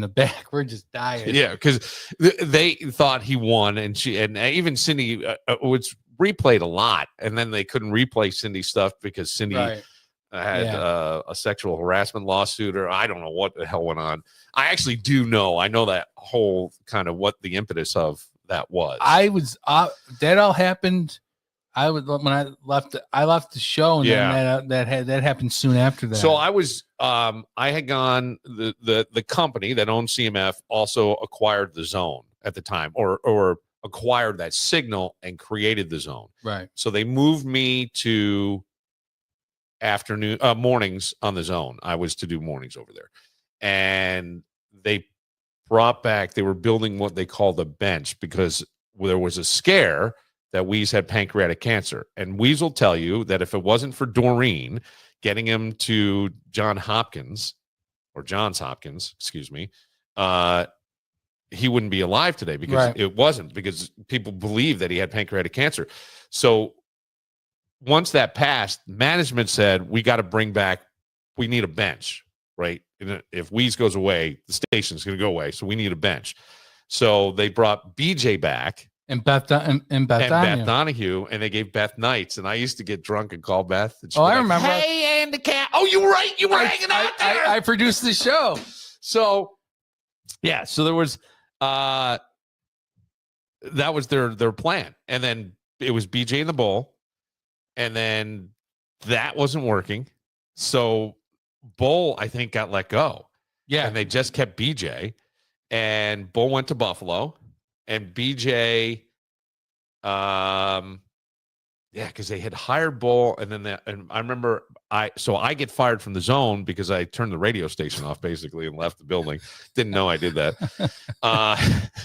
back. We're just dying. Yeah, because they thought he won, and even Cindy was replayed a lot, and then they couldn't replay Cindy's stuff because Cindy had a sexual harassment lawsuit, or I don't know what the hell went on. I actually do know. I know that whole kind of what the impetus of that was. That all happened. When I left the show, and then that happened soon after that. So I was I had gone, the company that owned CMF also acquired the Zone, at the time, or acquired that signal and created the zone. Right. So they moved me to mornings on the zone. I was to do mornings over there, and they were building what they call the bench because there was a scare that Wease had pancreatic cancer. And Wease will tell you that if it wasn't for Doreen getting him to Johns Hopkins, excuse me, he wouldn't be alive today because it wasn't, because people believed that he had pancreatic cancer. So once that passed, management said, we need a bench, right? And if Wease goes away, the station's going to go away. So we need a bench. So they brought BJ back. And Beth Donahue, and they gave Beth nights. And I used to get drunk and call Beth. And I remember. Hey, and the cat. Oh, you were right. You were hanging out there. I produced the show. So, yeah. So there was, that was their plan. And then it was BJ and the Bull. And then that wasn't working. So Bull, I think, got let go. Yeah. And they just kept BJ. And Bull went to Buffalo. And BJ, because they had hired Bull, and then and I remember I get fired from the zone because I turned the radio station off basically and left the building. Didn't know I did that.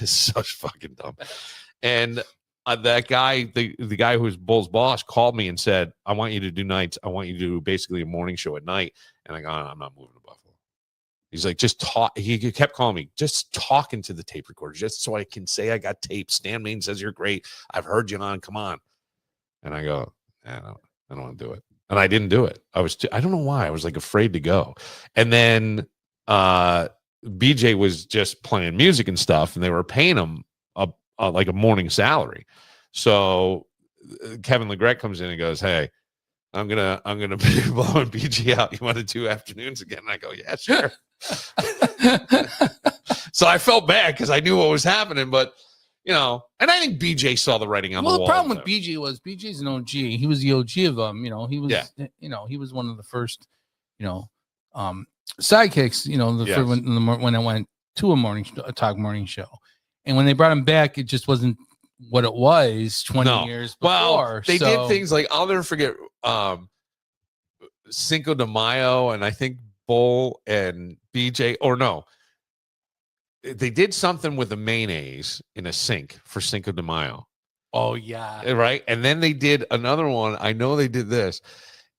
Such fucking dumb. And that guy, the guy who was Bull's boss, called me and said, "I want you to do nights. I want you to do basically a morning show at night." And I go, "I'm not moving to Buffalo." He's like, just talk. He kept calling me, just talking to the tape recorder, just so I can say I got tape. Stan Main says you're great. I've heard you on. Come on. And I go, I don't want to do it. And I didn't do it. I don't know why. I was like afraid to go. And then BJ was just playing music and stuff, and they were paying him like a morning salary. So Kevin Legret comes in and goes, "Hey, I'm gonna be blowing BG out. You want to do afternoons again?" And I go, "Yeah, sure." So I felt bad because I knew what was happening, but and I think BJ saw the writing on the wall. Well, the problem with BJ was BJ's an OG. He was the OG of them. He was, he was one of the first, sidekicks. When I went to a talk morning show, and when they brought him back, it just wasn't what it was 20 years before. Well, they did things like, I'll never forget, Cinco de Mayo, and I think Bull and BJ, or no, they did something with the mayonnaise in a sink for Cinco de Mayo. Oh yeah, right. And then they did another one. I know they did this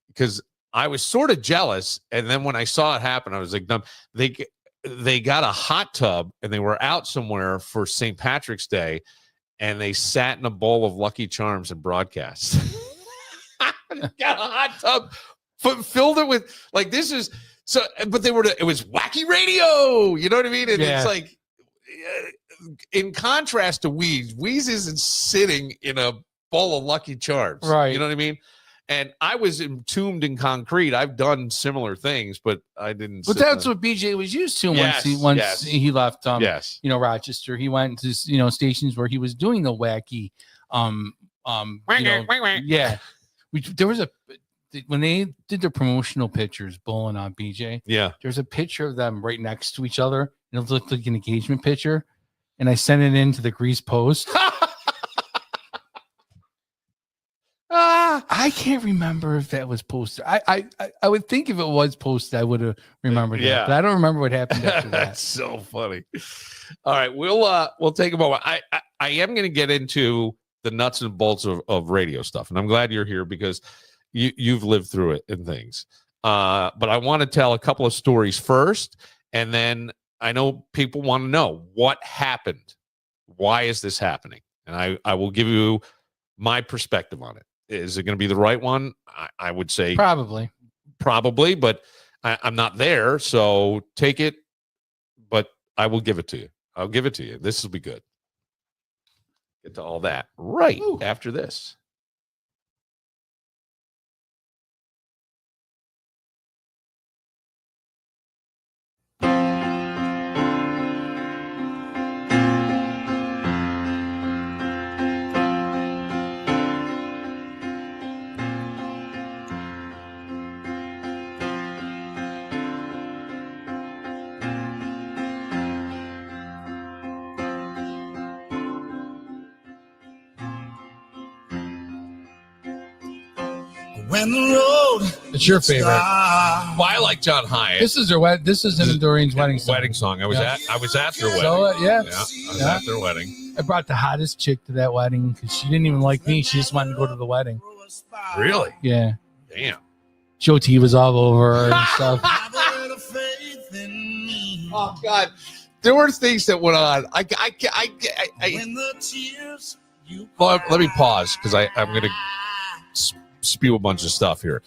because I was sort of jealous, and then when I saw it happen, I was like, "Dumb." They got a hot tub, and they were out somewhere for St. Patrick's Day, and they sat in a bowl of Lucky Charms and broadcast. Got a hot tub, filled it with like, this is so, but it was wacky radio. You know what I mean? And it's like, in contrast to Wease isn't sitting in a bowl of Lucky Charms. Right. You know what I mean? And I was entombed in concrete. I've done similar things, but I didn't. But that's what BJ was used to once he left. Rochester. He went to stations where he was doing the wacky. There was when they did their promotional pictures, Bull and BJ. Yeah, there's a picture of them right next to each other, and it looked like an engagement picture. And I sent it into the Grease Post. I can't remember if that was posted. I would think if it was posted, I would have remembered that. But I don't remember what happened after that. That's so funny. All right, we'll take a moment. I am going to get into the nuts and bolts of radio stuff, and I'm glad you're here because you've lived through it and things. But I want to tell a couple of stories first, and then I know people want to know what happened. Why is this happening? And I will give you my perspective on it. Is it going to be the right one? I would say probably, but I'm not there. So take it, but I will give it to you. I'll give it to you. This will be good. Get to all that right after this. when the road It's your favorite. Well, I like John Hyatt. This is This is Doreen's wedding song. Wedding song. I was at their wedding. So, I was at their wedding. I brought the hottest chick to that wedding because she didn't even like me. She just wanted to go to the wedding. Really? Yeah. Damn. Joe T was all over her and stuff. Oh God, there were things that went on. Well, let me pause because I'm going to spew a bunch of stuff here.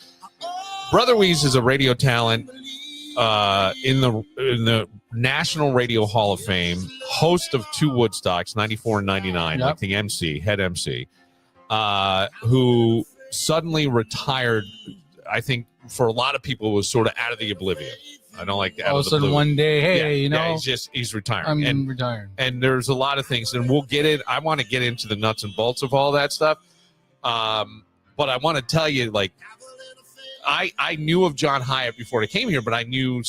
Brother Wease is a radio talent in the National Radio Hall of Fame, host of 2 Woodstocks, 94 and 99, like the head MC, who suddenly retired. I think for a lot of people was sort of out of the oblivion. I don't like that. All of a sudden, one day, hey, he's retiring. I'm retiring. And there's a lot of things, and we'll get it. I want to get into the nuts and bolts of all that stuff. But I want to tell you, like, I knew of John Hyatt before I came here, but I knew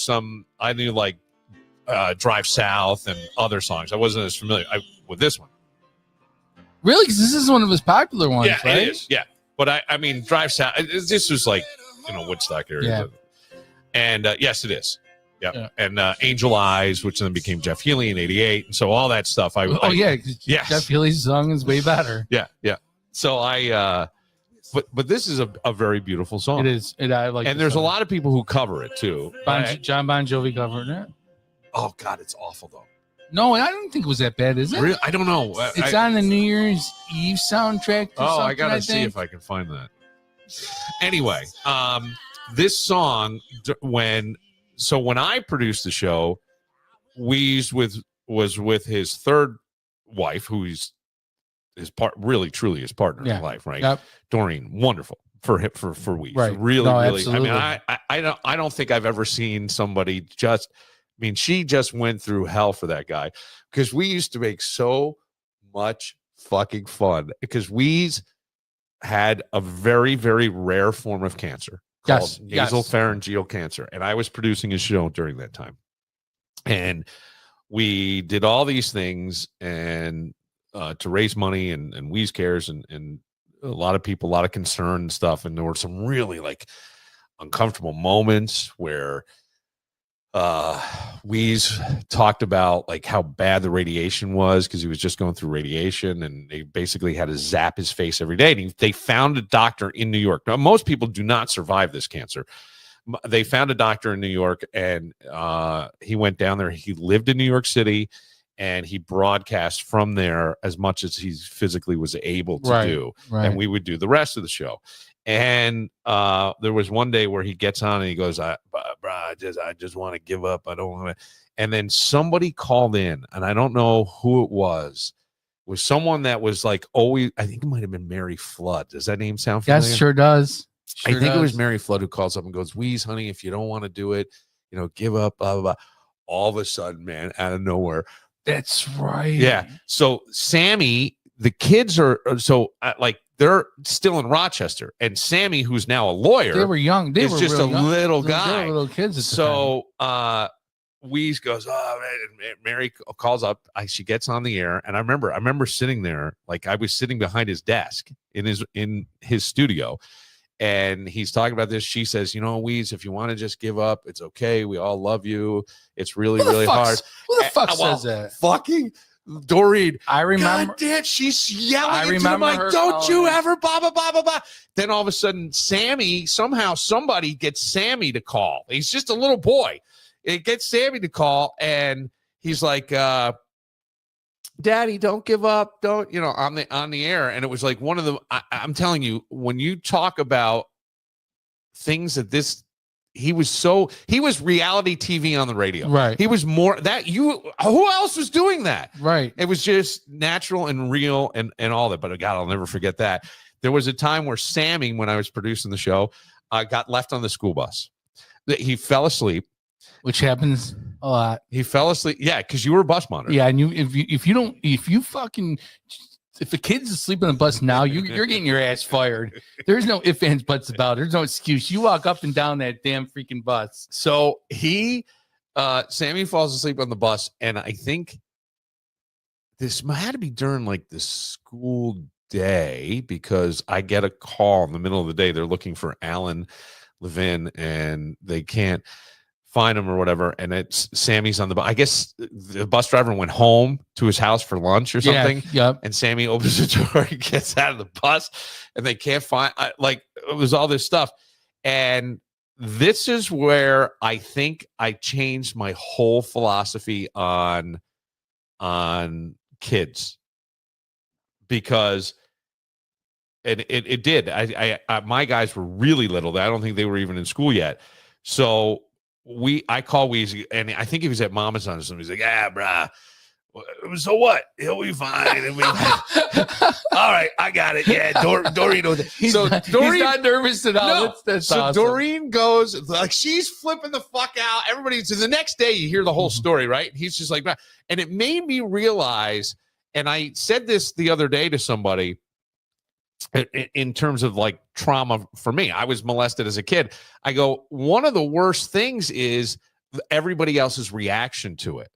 like Drive South and other songs. I wasn't as familiar with this one. Really? Because this is one of his popular ones, yeah, right? It is. Yeah. But I mean, Drive South, this was like, Woodstock area. Yeah. And yes, it is. Yeah. And Angel Eyes, which then became Jeff Healey in 88. And so all that stuff. Yes. Jeff Healey's song is way better. Yeah. Yeah. So but this is a very beautiful song. It is. I like. And there's a lot of people who cover it too. John Bon Jovi covered it. Oh God, it's awful though. No, I don't think it was that bad, is it? Really? I don't know. It's on the New Year's Eve soundtrack. I gotta see if I can find that. Anyway, this song when I produced the show, Wease was with his third wife, who he's really truly his partner in life, right? Yep. Doreen, wonderful for Wease, right? Really. Absolutely. I mean, I don't think I've ever seen somebody just. I mean, she just went through hell for that guy because we used to make so much fucking fun because Wease had a very, very rare form of cancer called nasopharyngeal cancer. And I was producing his show during that time. And we did all these things and to raise money and Wease Cares and a lot of people, a lot of concern and stuff. And there were some really like uncomfortable moments where Wease talked about like how bad the radiation was because he was just going through radiation and they basically had to zap his face every day. And they found a doctor in New York. Now, most people do not survive this cancer. They found a doctor in New York and he went down there. He lived in New York City and he broadcast from there as much as he physically was able to do. Right. And we would do the rest of the show. And there was one day where he gets on and he goes, I just want to give up. I don't want to. And then somebody called in, and I don't know who it was. It was someone that was like always, I think it might have been Mary Flood. Does that name sound familiar? Yes, sure does. I think it was Mary Flood who calls up and goes, Wease, honey, if you don't want to do it, give up, blah, blah, blah. All of a sudden, man, out of nowhere. That's right. Yeah. So Sammy, the kids are they're still in Rochester, and Sammy, who's now a lawyer, they were young. They were just a little guy. They were little kids. So Wease goes, oh man, and Mary calls up. She gets on the air, and I remember sitting there, like I was sitting behind his desk in his studio, and he's talking about this. She says, Wease, if you want to just give up, it's okay. We all love you. It's really, really hard. Who the fuck says that? Fucking Doreen, I remember. God damn, she's yelling into the mic. Don't you ever, blah, blah, blah, blah, blah. Then all of a sudden, somebody gets Sammy to call. He's just a little boy. It gets Sammy to call, and he's like, Daddy, don't give up. Don't, on the air. And it was like one of the, I'm telling you, when you talk about things that he was reality TV on the radio. Right. He was more who else was doing that? Right. It was just natural and real and all that. But God, I'll never forget that. There was a time where Sammy, when I was producing the show, got left on the school bus. He fell asleep. Which happens a lot. He fell asleep. Yeah. Cause you were a bus monitor. Yeah. And if a kid's asleep on the bus now, you're getting your ass fired. There's no ifs, ands, buts about it. There's no excuse. You walk up and down that damn freaking bus. So Sammy falls asleep on the bus, and I think this had to be during like the school day because I get a call in the middle of the day. They're looking for Alan Levin and they can't find him or whatever. And it's Sammy's on the bus. I guess the bus driver went home to his house for lunch or something. Yep. And Sammy opens the door, he gets out of the bus, and they can't find. It was all this stuff. And this is where I think I changed my whole philosophy on kids, because it did. I my guys were really little. I don't think they were even in school yet. So I call Wease, and I think he was at Mama's on something. He's like, "Yeah, brah. So what? He'll be fine." And all right, I got it. Yeah, Doreen knows it. He's not nervous at all. No. That's so awesome. Doreen goes, like, she's flipping the fuck out. Everybody, so the next day you hear the whole story, right? He's just like, "Brah." And it made me realize, and I said this the other day to somebody, in terms of like trauma for me. I was molested as a kid. I go, one of the worst things is everybody else's reaction to it.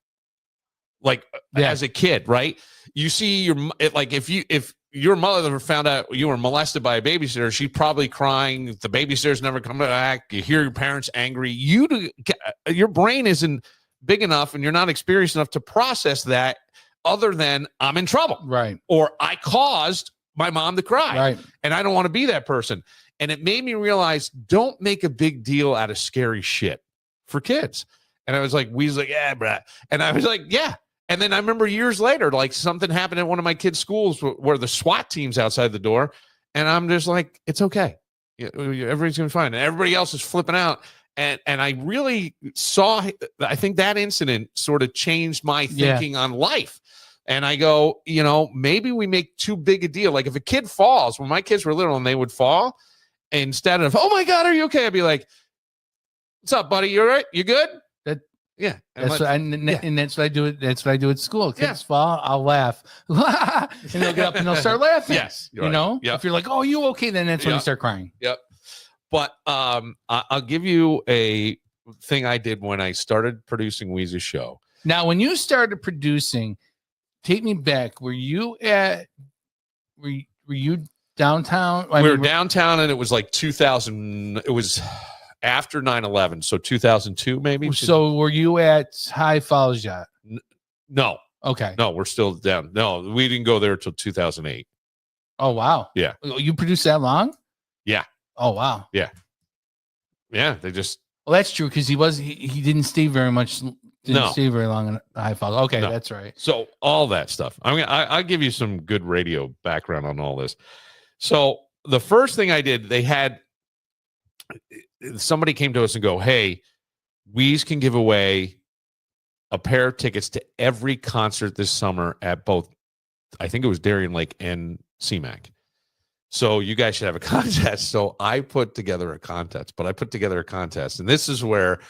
Like as a kid, right? You see if your mother found out you were molested by a babysitter, she's probably crying. The babysitter's never coming back. You hear your parents angry. Your brain isn't big enough and you're not experienced enough to process that other than I'm in trouble. Right. Or I caused my mom to cry. Right. And I don't want to be that person. And it made me realize, don't make a big deal out of scary shit for kids. And I was like, Wease like, "Yeah, brah." And I was like, yeah. And then I remember years later, like something happened at one of my kids' schools where the SWAT team's outside the door. And I'm just like, it's okay. Everybody's going to be fine. And everybody else is flipping out. And I really I think that incident sort of changed my thinking on life. And I go, maybe we make too big a deal. Like if a kid falls, when my kids were little and they would fall, instead of, "Oh my God, are you okay?" I'd be like, "What's up, buddy? You all right? You good?" Yeah. And that's what I do. That's what I do at school. Kids fall, I'll laugh. And they'll get up and they'll start laughing. Yes. Yep. If you're like, "Oh, you okay?" Then that's when you start crying. Yep. But I'll give you a thing I did when I started producing Wease's show. Now, when you started producing, take me back. Were you downtown? We were downtown, and it was like 2000. It was after 9/11, so 2002 maybe. So were you at High Falls yet? No. Okay. No, we're still down. No, we didn't go there till 2008. Oh wow. Yeah. You produced that long? Yeah. Oh wow. Yeah. Yeah. They just. Well, that's true because he didn't stay very much. Didn't stay very long in High Falls. Okay, that's right. So all that stuff. I'll give you some good radio background on all this. So the first thing I did, somebody came to us and go, "Hey, Wease can give away a pair of tickets to every concert this summer at both, I think it was Darien Lake and CMAC. So you guys should have a contest." So I put together a contest, and this is where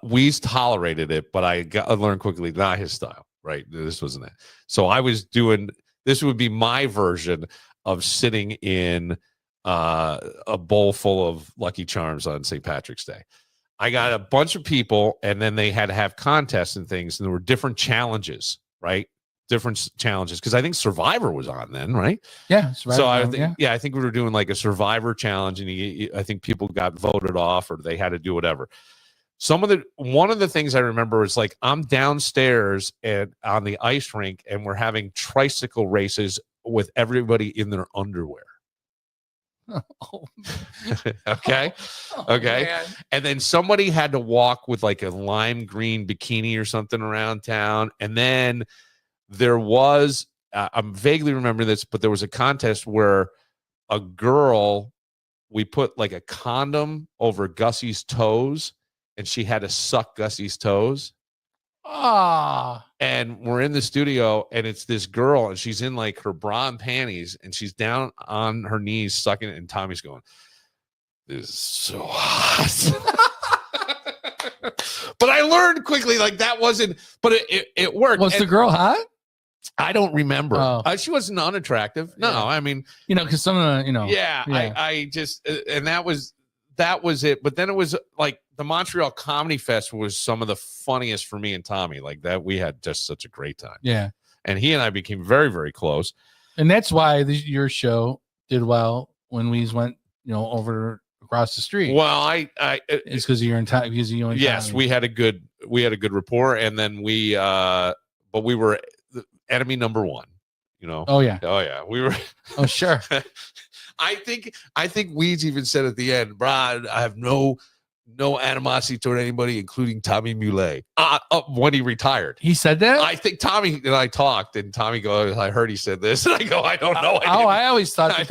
Wease tolerated it, but I learned quickly, not his style, right? This wasn't it. So I was doing, this would be my version of sitting in a bowl full of Lucky Charms on St. Patrick's Day. I got a bunch of people, and then they had to have contests and things, and there were different challenges, right? Different challenges, because I think Survivor was on then, right? Yeah. So I think, I think we were doing like a Survivor challenge, and I think people got voted off, or they had to do whatever. One of the things I remember is like I'm downstairs on the ice rink, and we're having tricycle races with everybody in their underwear. Oh. Okay. Oh, okay. man. And then somebody had to walk with like a lime green bikini or something around town. And then there was, I'm vaguely remembering this, but there was a contest where a girl, we put like a condom over Gussie's toes, and she had to suck Gussie's toes. And we're in the studio, and it's this girl, and she's in like her bra and panties, and she's down on her knees sucking it, and Tommy's going, "This is so hot." But I learned quickly, like that wasn't, but it worked. Was the girl hot? I don't remember. Oh. She wasn't unattractive. No, Yeah. I mean, Because some of the, yeah. I just, and that was it. But then it was like the Montreal Comedy Fest was some of the funniest for me and Tommy. Like that, we had just such a great time. Yeah. And he and I became very, very close. And that's why your show did well when we went, over across the street. Well, It's because of you and yes, Tommy. we had a good rapport, and then but we were enemy number one. Oh yeah, we were. Oh sure. I think Weeds even said at the end, "Brad, I have no animosity toward anybody, including Tommy Muley." When he retired, He said that. I think Tommy and I talked, and Tommy goes, "I heard he said this," and I go, "I don't know." I always thought that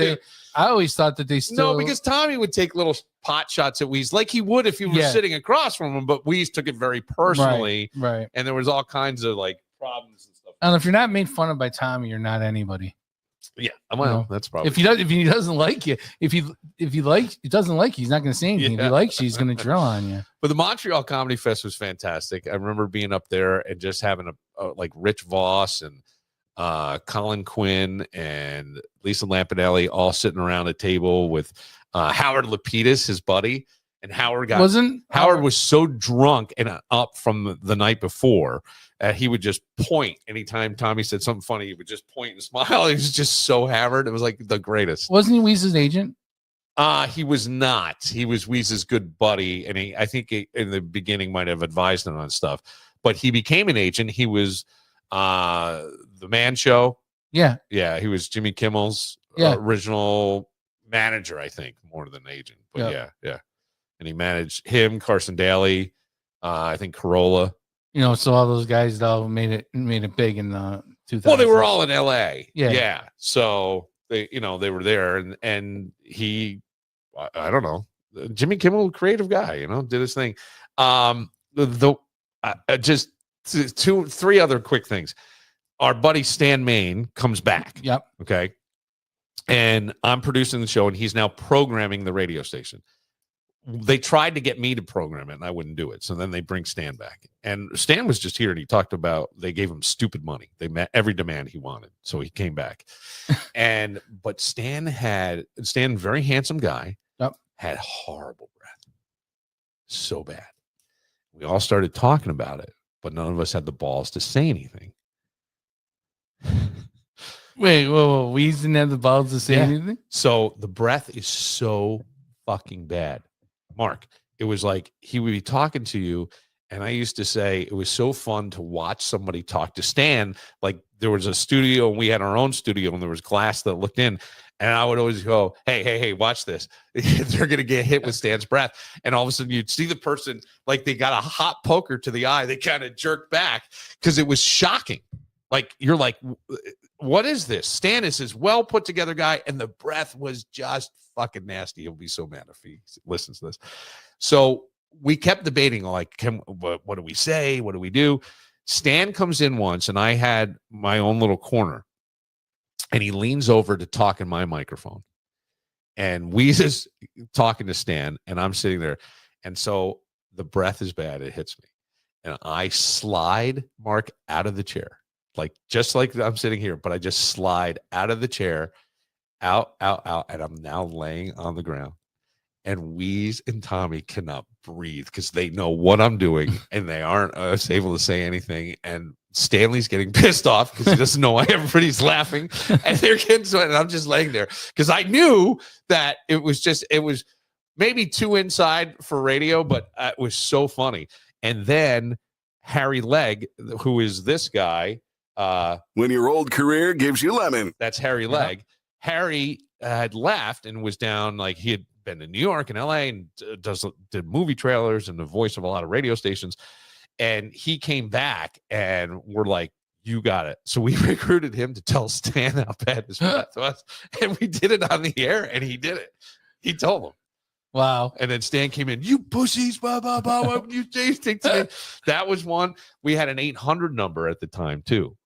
they still. No, because Tommy would take little pot shots at Weeze like he would if he were sitting across from him, but Weeze took it very personally, right? And there was all kinds of like problems and stuff. And if you're not made fun of by Tommy, you're not anybody. Yeah, well, that's probably if he doesn't like you, if he doesn't like you, he's not going to say anything. If he likes you, he's going to drill on you. But the Montreal Comedy Fest was fantastic. I remember being up there and just having a like Rich Voss and Colin Quinn and Lisa Lampanelli all sitting around a table with Howard Lapidus, his buddy, and Howard was so drunk and up from the night before. He would just point anytime Tommy said something funny. He would just point and smile. He was just so hammered. It was like the greatest. Wasn't he Weeze's agent? He was not. He was Weeze's good buddy, and I think in the beginning might have advised him on stuff. But he became an agent. He was the Man Show. Yeah. He was Jimmy Kimmel's original manager, I think, more than agent. But yeah. And he managed him, Carson Daly, I think Corolla. So all those guys though made it big in the 2000s. Well, they were all in L.A. Yeah. So they were there, and he, I don't know, Jimmy Kimmel, creative guy, did his thing. Just three other quick things. Our buddy Stan Main comes back. Yep. Okay. And I'm producing the show, and he's now programming the radio station. They tried to get me to program it, and I wouldn't do it. So then they bring Stan back. And Stan was just here, and he talked about they gave him stupid money. They met every demand he wanted. So he came back. But Stan, very handsome guy, had horrible breath. So bad. We all started talking about it, but none of us had the balls to say anything. Wait, whoa. We didn't have the balls to say anything? So the breath is so fucking bad. Mark, it was like he would be talking to you, and I used to say it was so fun to watch somebody talk to Stan. Like there was a studio, and we had our own studio, and there was glass that looked in, and I would always go, hey, watch this. They're going to get hit with Stan's breath. And all of a sudden you'd see the person, like they got a hot poker to the eye. They kind of jerked back because it was shocking. Like, you're like, what is this? Stan is this well put together guy, and the breath was just fucking nasty. He'll be so mad if he listens to this. So we kept debating, like, what do we say? What do we do? Stan comes in once, and I had my own little corner, and he leans over to talk in my microphone. And Weeze is talking to Stan, and I'm sitting there. And so the breath is bad. It hits me. And I slide Mark out of the chair. Like, just like I'm sitting here, but I just slide out of the chair, out, and I'm now laying on the ground. And Weeze and Tommy cannot breathe because they know what I'm doing, and they aren't able to say anything. And Stanley's getting pissed off because he doesn't know why everybody's laughing, and they're getting sweat, and I'm just laying there because I knew that it was maybe too inside for radio, but it was so funny. And then Harry Legg, who is this guy. When your old career gives you lemon. That's Harry Legg. Harry had left and was down, like he had been in New York and LA and did movie trailers and the voice of a lot of radio stations. And he came back and we're like, you got it. So we recruited him to tell Stan how bad his breath was. And we did it on the air, and he did it. He told him. Wow. And then Stan came in, you pussies, blah, blah, blah, what would you say to me? That was one. We had an 800 number at the time, too,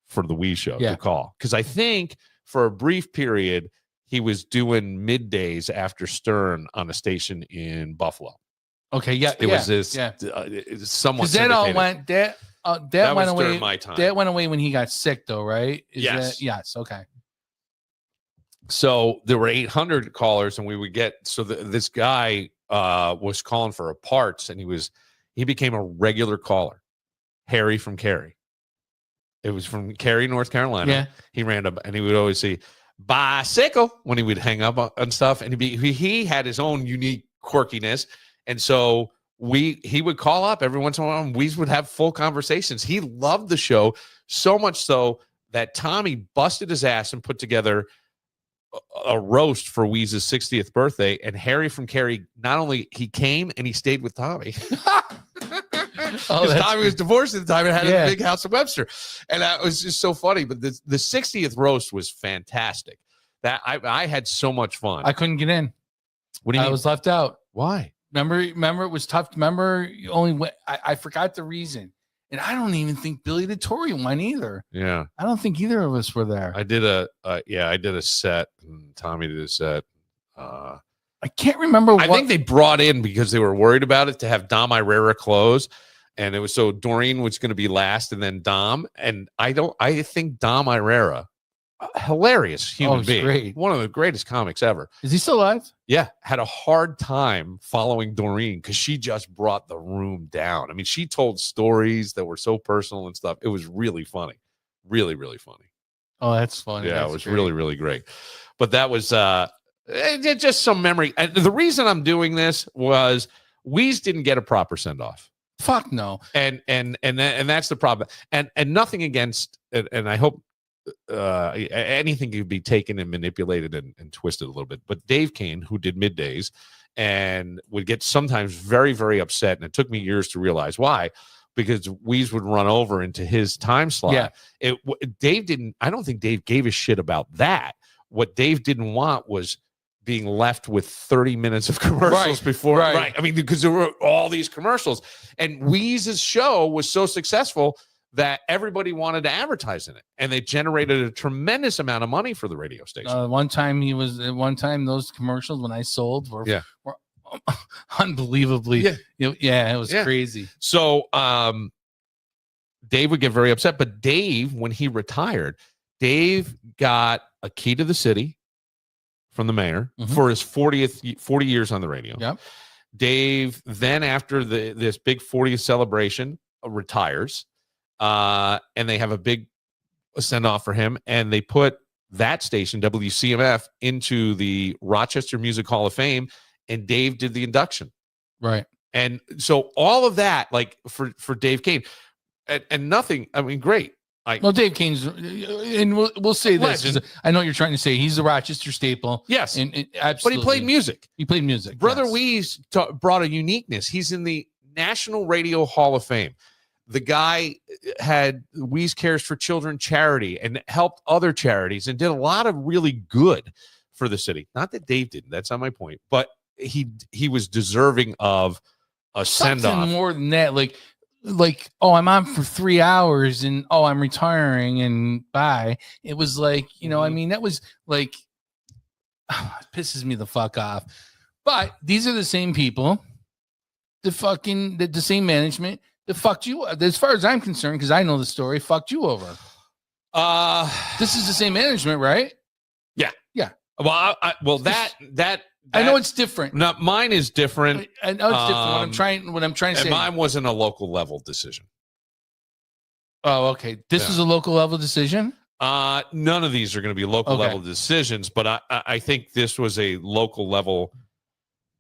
for the Weeze show to call. Because I think for a brief period, he was doing middays after Stern on a station in Buffalo. Okay, yeah. It was this somewhat. Because that all went, that went away. During my time. That went away when he got sick, though, right? Yes. Yes, okay. So there were 800 callers, and we would get, so this guy was calling for parts, and he became a regular caller, Harry from Cary. It was from Cary, North Carolina. Yeah. He ran up, and he would always say bicycle when he would hang up on stuff, and he had his own unique quirkiness, and so he would call up every once in a while, and we would have full conversations. He loved the show so much so that Tommy busted his ass and put together a roast for Weeze's 60th birthday, and Harry from Cary, not only he came and he stayed with Tommy. Because Tommy was divorced at the time and had a big house in Webster, and that was just so funny. But the 60th roast was fantastic. That I had so much fun. I couldn't get in. What do you mean? I was left out. Why? Remember it was tough. Remember you only went. I forgot the reason, and I don't even think Billy the Tory went either. Yeah, I don't think either of us were there. I did a set, and Tommy did a set. I can't remember. I think they brought in because they were worried about it to have Dom Irera close. And it was so Doreen was going to be last and then Dom. And I think Dom Irera, hilarious human being. Great. One of the greatest comics ever. Is he still alive? Yeah. Had a hard time following Doreen because she just brought the room down. I mean, she told stories that were so personal and stuff. It was really funny. Really, really funny. Oh, that's funny. Yeah, that's it was great. really, really great. But that was just some memory. And the reason I'm doing this was Weeze didn't get a proper send-off. Fuck no. And that's the problem. And nothing against, and I hope anything could be taken and manipulated and twisted a little bit. But Dave Kane, who did middays and would get sometimes very, very upset, and it took me years to realize why, because Weeze would run over into his time slot. Yeah. I don't think Dave gave a shit about that. What Dave didn't want was being left with 30 minutes of commercials before. Right. I mean, because there were all these commercials, and Weeze's show was so successful that everybody wanted to advertise in it, and they generated a tremendous amount of money for the radio station. One time those commercials when I sold were unbelievably. Yeah, it was crazy. So Dave would get very upset, but Dave, when he retired, Dave got a key to the city from the mayor for his 40 years on the radio. Yep. Dave then, after this big 40th celebration, retires, and they have a big send off for him, and they put that station, WCMF, into the Rochester Music Hall of Fame, and Dave did the induction. Right. And so all of that, like for Dave Kane, and nothing. I mean, great. Well, Dave Kane's, and we'll say this. I know what you're trying to say. He's a Rochester staple. Yes. And absolutely. But he played music. Brother yes. Weeze brought a uniqueness. He's in the National Radio Hall of Fame. The guy had Weeze Cares for Children charity and helped other charities and did a lot of really good for the city. Not that Dave didn't. That's not my point. But he was deserving of a send-off. Something more than that. Like, oh, I'm on for 3 hours and oh, I'm retiring and bye. It was like, I mean, that was like, it pisses me the fuck off. But these are the same people, the same management that fucked you. As far as I'm concerned, because I know the story, fucked you over. This is the same management, right? Yeah. Yeah. Well, that I know it's different. No, mine is different. I know it's different. What I'm trying to say. Mine wasn't a local level decision. Oh, okay. This is a local level decision. None of these are going to be local level decisions, but I think this was a local level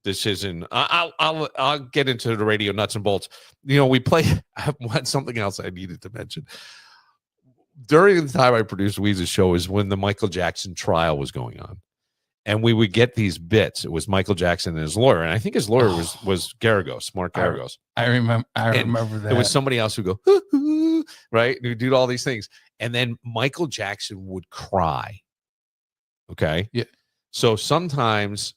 decision. I'll get into the radio nuts and bolts. We play. I want something else I needed to mention. During the time I produced Weeze's show is when the Michael Jackson trial was going on. And we would get these bits. It was Michael Jackson and his lawyer. And I think his lawyer was Garagos, Mark Garagos. I remember that. It was somebody else who go, hoo, hoo, right? Who do all these things. And then Michael Jackson would cry. Okay. Yeah. So sometimes,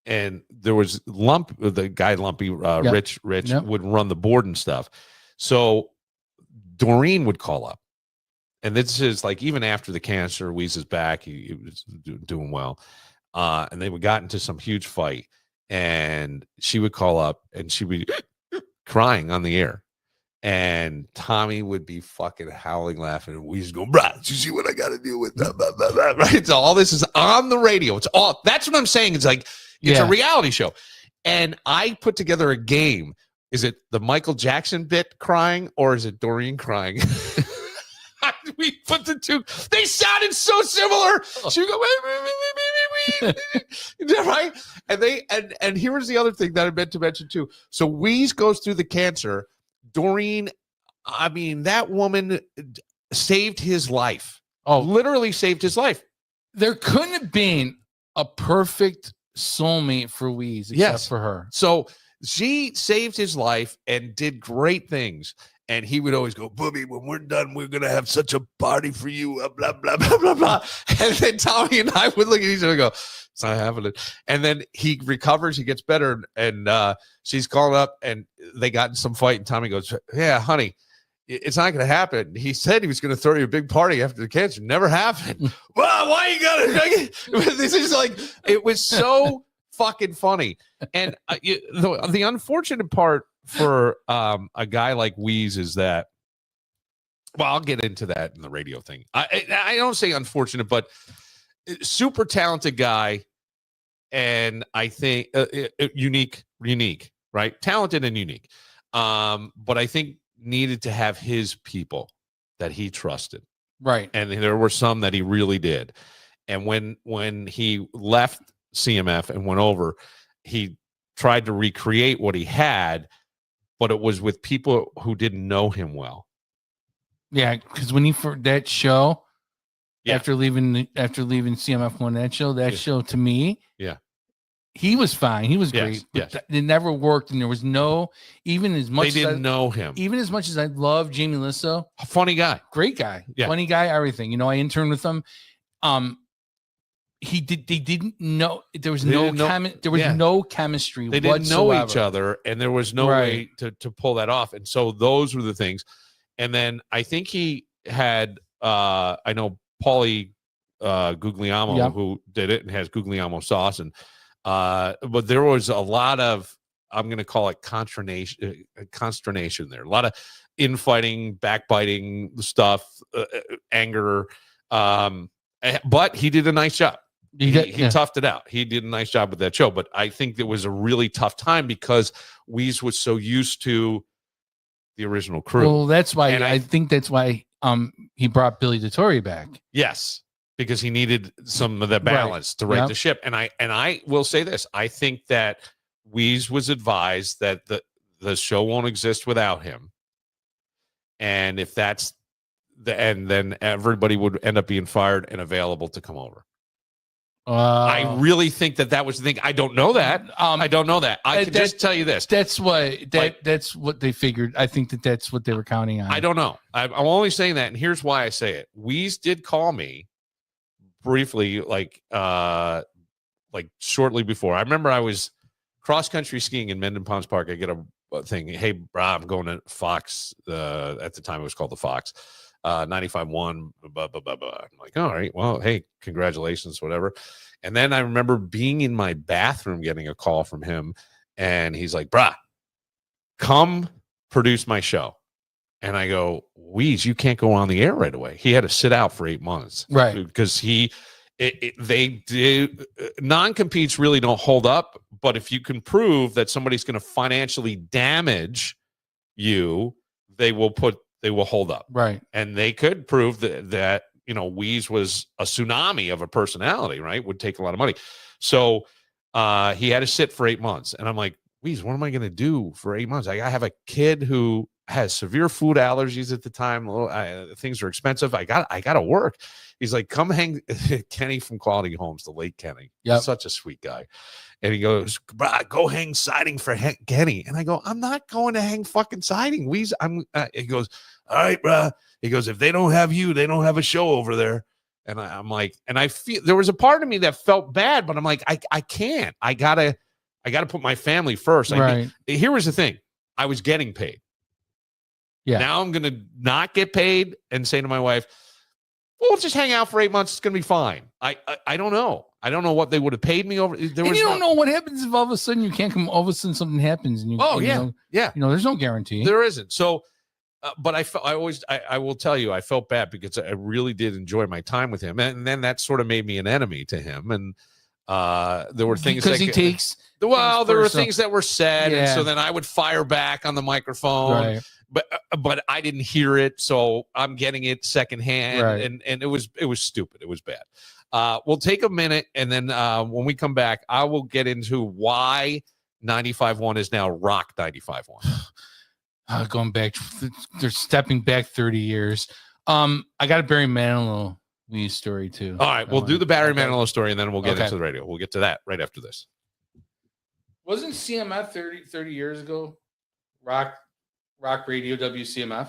and there was the guy Lumpy, Rich would run the board and stuff. So Doreen would call up. And this is like, even after the cancer, Weeze is back. He was doing well. And they got into some huge fight, and she would call up and she would be crying on the air, and Tommy would be fucking howling, laughing, and Weeze go, "Bruh, you see what I got to deal with?" Blah, blah, blah, blah. Right? So all this is on the radio. That's what I'm saying. It's like, it's a reality show. And I put together a game. Is it the Michael Jackson bit crying, or is it Doreen crying? God, we put the two. They sounded so similar. She would go, right? And here was the other thing that I meant to mention too. So Wease goes through the cancer. Doreen, I mean, that woman saved his life. Oh, Literally saved his life. there couldn't have been a perfect soulmate for Wease except for her. So she saved his life and did great things. And he would always go, Booby, when we're done, we're going to have such a party for you, blah, blah, blah, blah, blah. And then Tommy and I would look at each other and go, it's not happening. And then he recovers, he gets better. And she's calling up and they got in some fight. And Tommy goes, yeah, honey, it's not going to happen. He said he was going to throw you a big party after the cancer. Never happened. Well, why you got to? This is like, it was so fucking funny. And the unfortunate part for a guy like Wease is that, well, I'll get into that in the radio thing. I don't say unfortunate, but super talented guy. And I think unique, right? Talented and unique. But I think needed to have his people that he trusted. Right. And there were some that he really did. And when he left CMF and went over, he tried to recreate what he had, but it was with people who didn't know him well. Yeah, because when he for that show, Yeah. after leaving CMF on that show to me, Yeah. he was fine. He was Yes, great. But yes. it never worked, and there was no even as much. They didn't know him. Even as much as I love Jamie Lissow, Funny guy. great guy, Yeah. funny guy, everything. You know, I interned with him. They didn't know there was They no didn't know- there was yeah. no chemistry. They didn't know whatsoever. each other, and there was no Right. way to pull that off. And so those were the things. And then I think he had I know Paulie Guglielmo Yep. who did it and has Guglielmo sauce, and but there was a lot of, I'm going to call it consternation there. A lot of infighting, backbiting stuff, anger. But he did a nice job. He toughed it out. He did a nice job with that show. But I think it was a really tough time because Wease was so used to the original crew. Well, that's why And I think that's why he brought Billy DeTore back. Yes, because he needed some of the balance to right Yep. the ship. And I will say this: I think that Wease was advised that the show won't exist without him, and if that's the end, then everybody would end up being fired and available to come over. I really think that was the thing. I don't know that. I don't know that. I can just tell you this. That's what that's what they figured. I think that's what they were counting on. I don't know. I'm only saying that, and here's why I say it. Wease did call me briefly, like shortly before. I remember I was cross country skiing in Mendon Palms Park. I get a thing. Hey, bro, I'm going to Fox. At the time, it was called the Fox. 95.1, blah, blah, blah, blah. I'm like, all right, well, hey, congratulations, whatever. And then I remember being in my bathroom getting a call from him, and he's like, brah, come produce my show. And I go, Wease, you can't go on the air right away. He had to sit out for 8 months. Right. Because they did, non-competes really don't hold up, but if you can prove that somebody's going to financially damage you, they will hold up. Right. And they could prove that Wease was a tsunami of a personality, right? Would take a lot of money. So he had to sit for 8 months. And I'm like, Wease, what am I going to do for 8 months? I have a kid who has severe food allergies at the time. Things are expensive. I got to work. He's like, come hang Kenny from Quality Homes, the late Kenny. Yep. Such a sweet guy. And he goes, go hang siding for Kenny. And I go, I'm not going to hang fucking siding. Wease, he goes, all right, bro. He goes, if they don't have you, they don't have a show over there. And I'm like, and I feel there was a part of me that felt bad, but I'm like, I can't. I gotta put my family first. Right. Here was the thing. I was getting paid. Yeah. Now I'm gonna not get paid and say to my wife, well, just hang out for 8 months. It's gonna be fine. I don't know. I don't know what they would have paid me over. And you don't know what happens if all of a sudden you can't come. All of a sudden something happens, and you. Yeah. There's no guarantee. There isn't. So, but I will tell you, I felt bad because I really did enjoy my time with him, and then that sort of made me an enemy to him. And there were things because he takes. There were things that were said, and Yeah. so then I would fire back on the microphone. Right. but I didn't hear it, so I'm getting it secondhand, Right. and it was stupid. It was bad. We'll take a minute, and then when we come back, I will get into why 95.1 is now Rock 95.1. Going back, they're stepping back 30 years. I got a Barry Manilow news story too. All right, we'll do the Barry Okay. Manilow story, and then we'll get Okay. into the radio. We'll get to that right after this. Wasn't CMF 30 years ago? Rock Radio WCMF?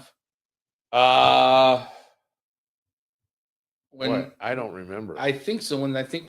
When I don't remember. I think so. When I think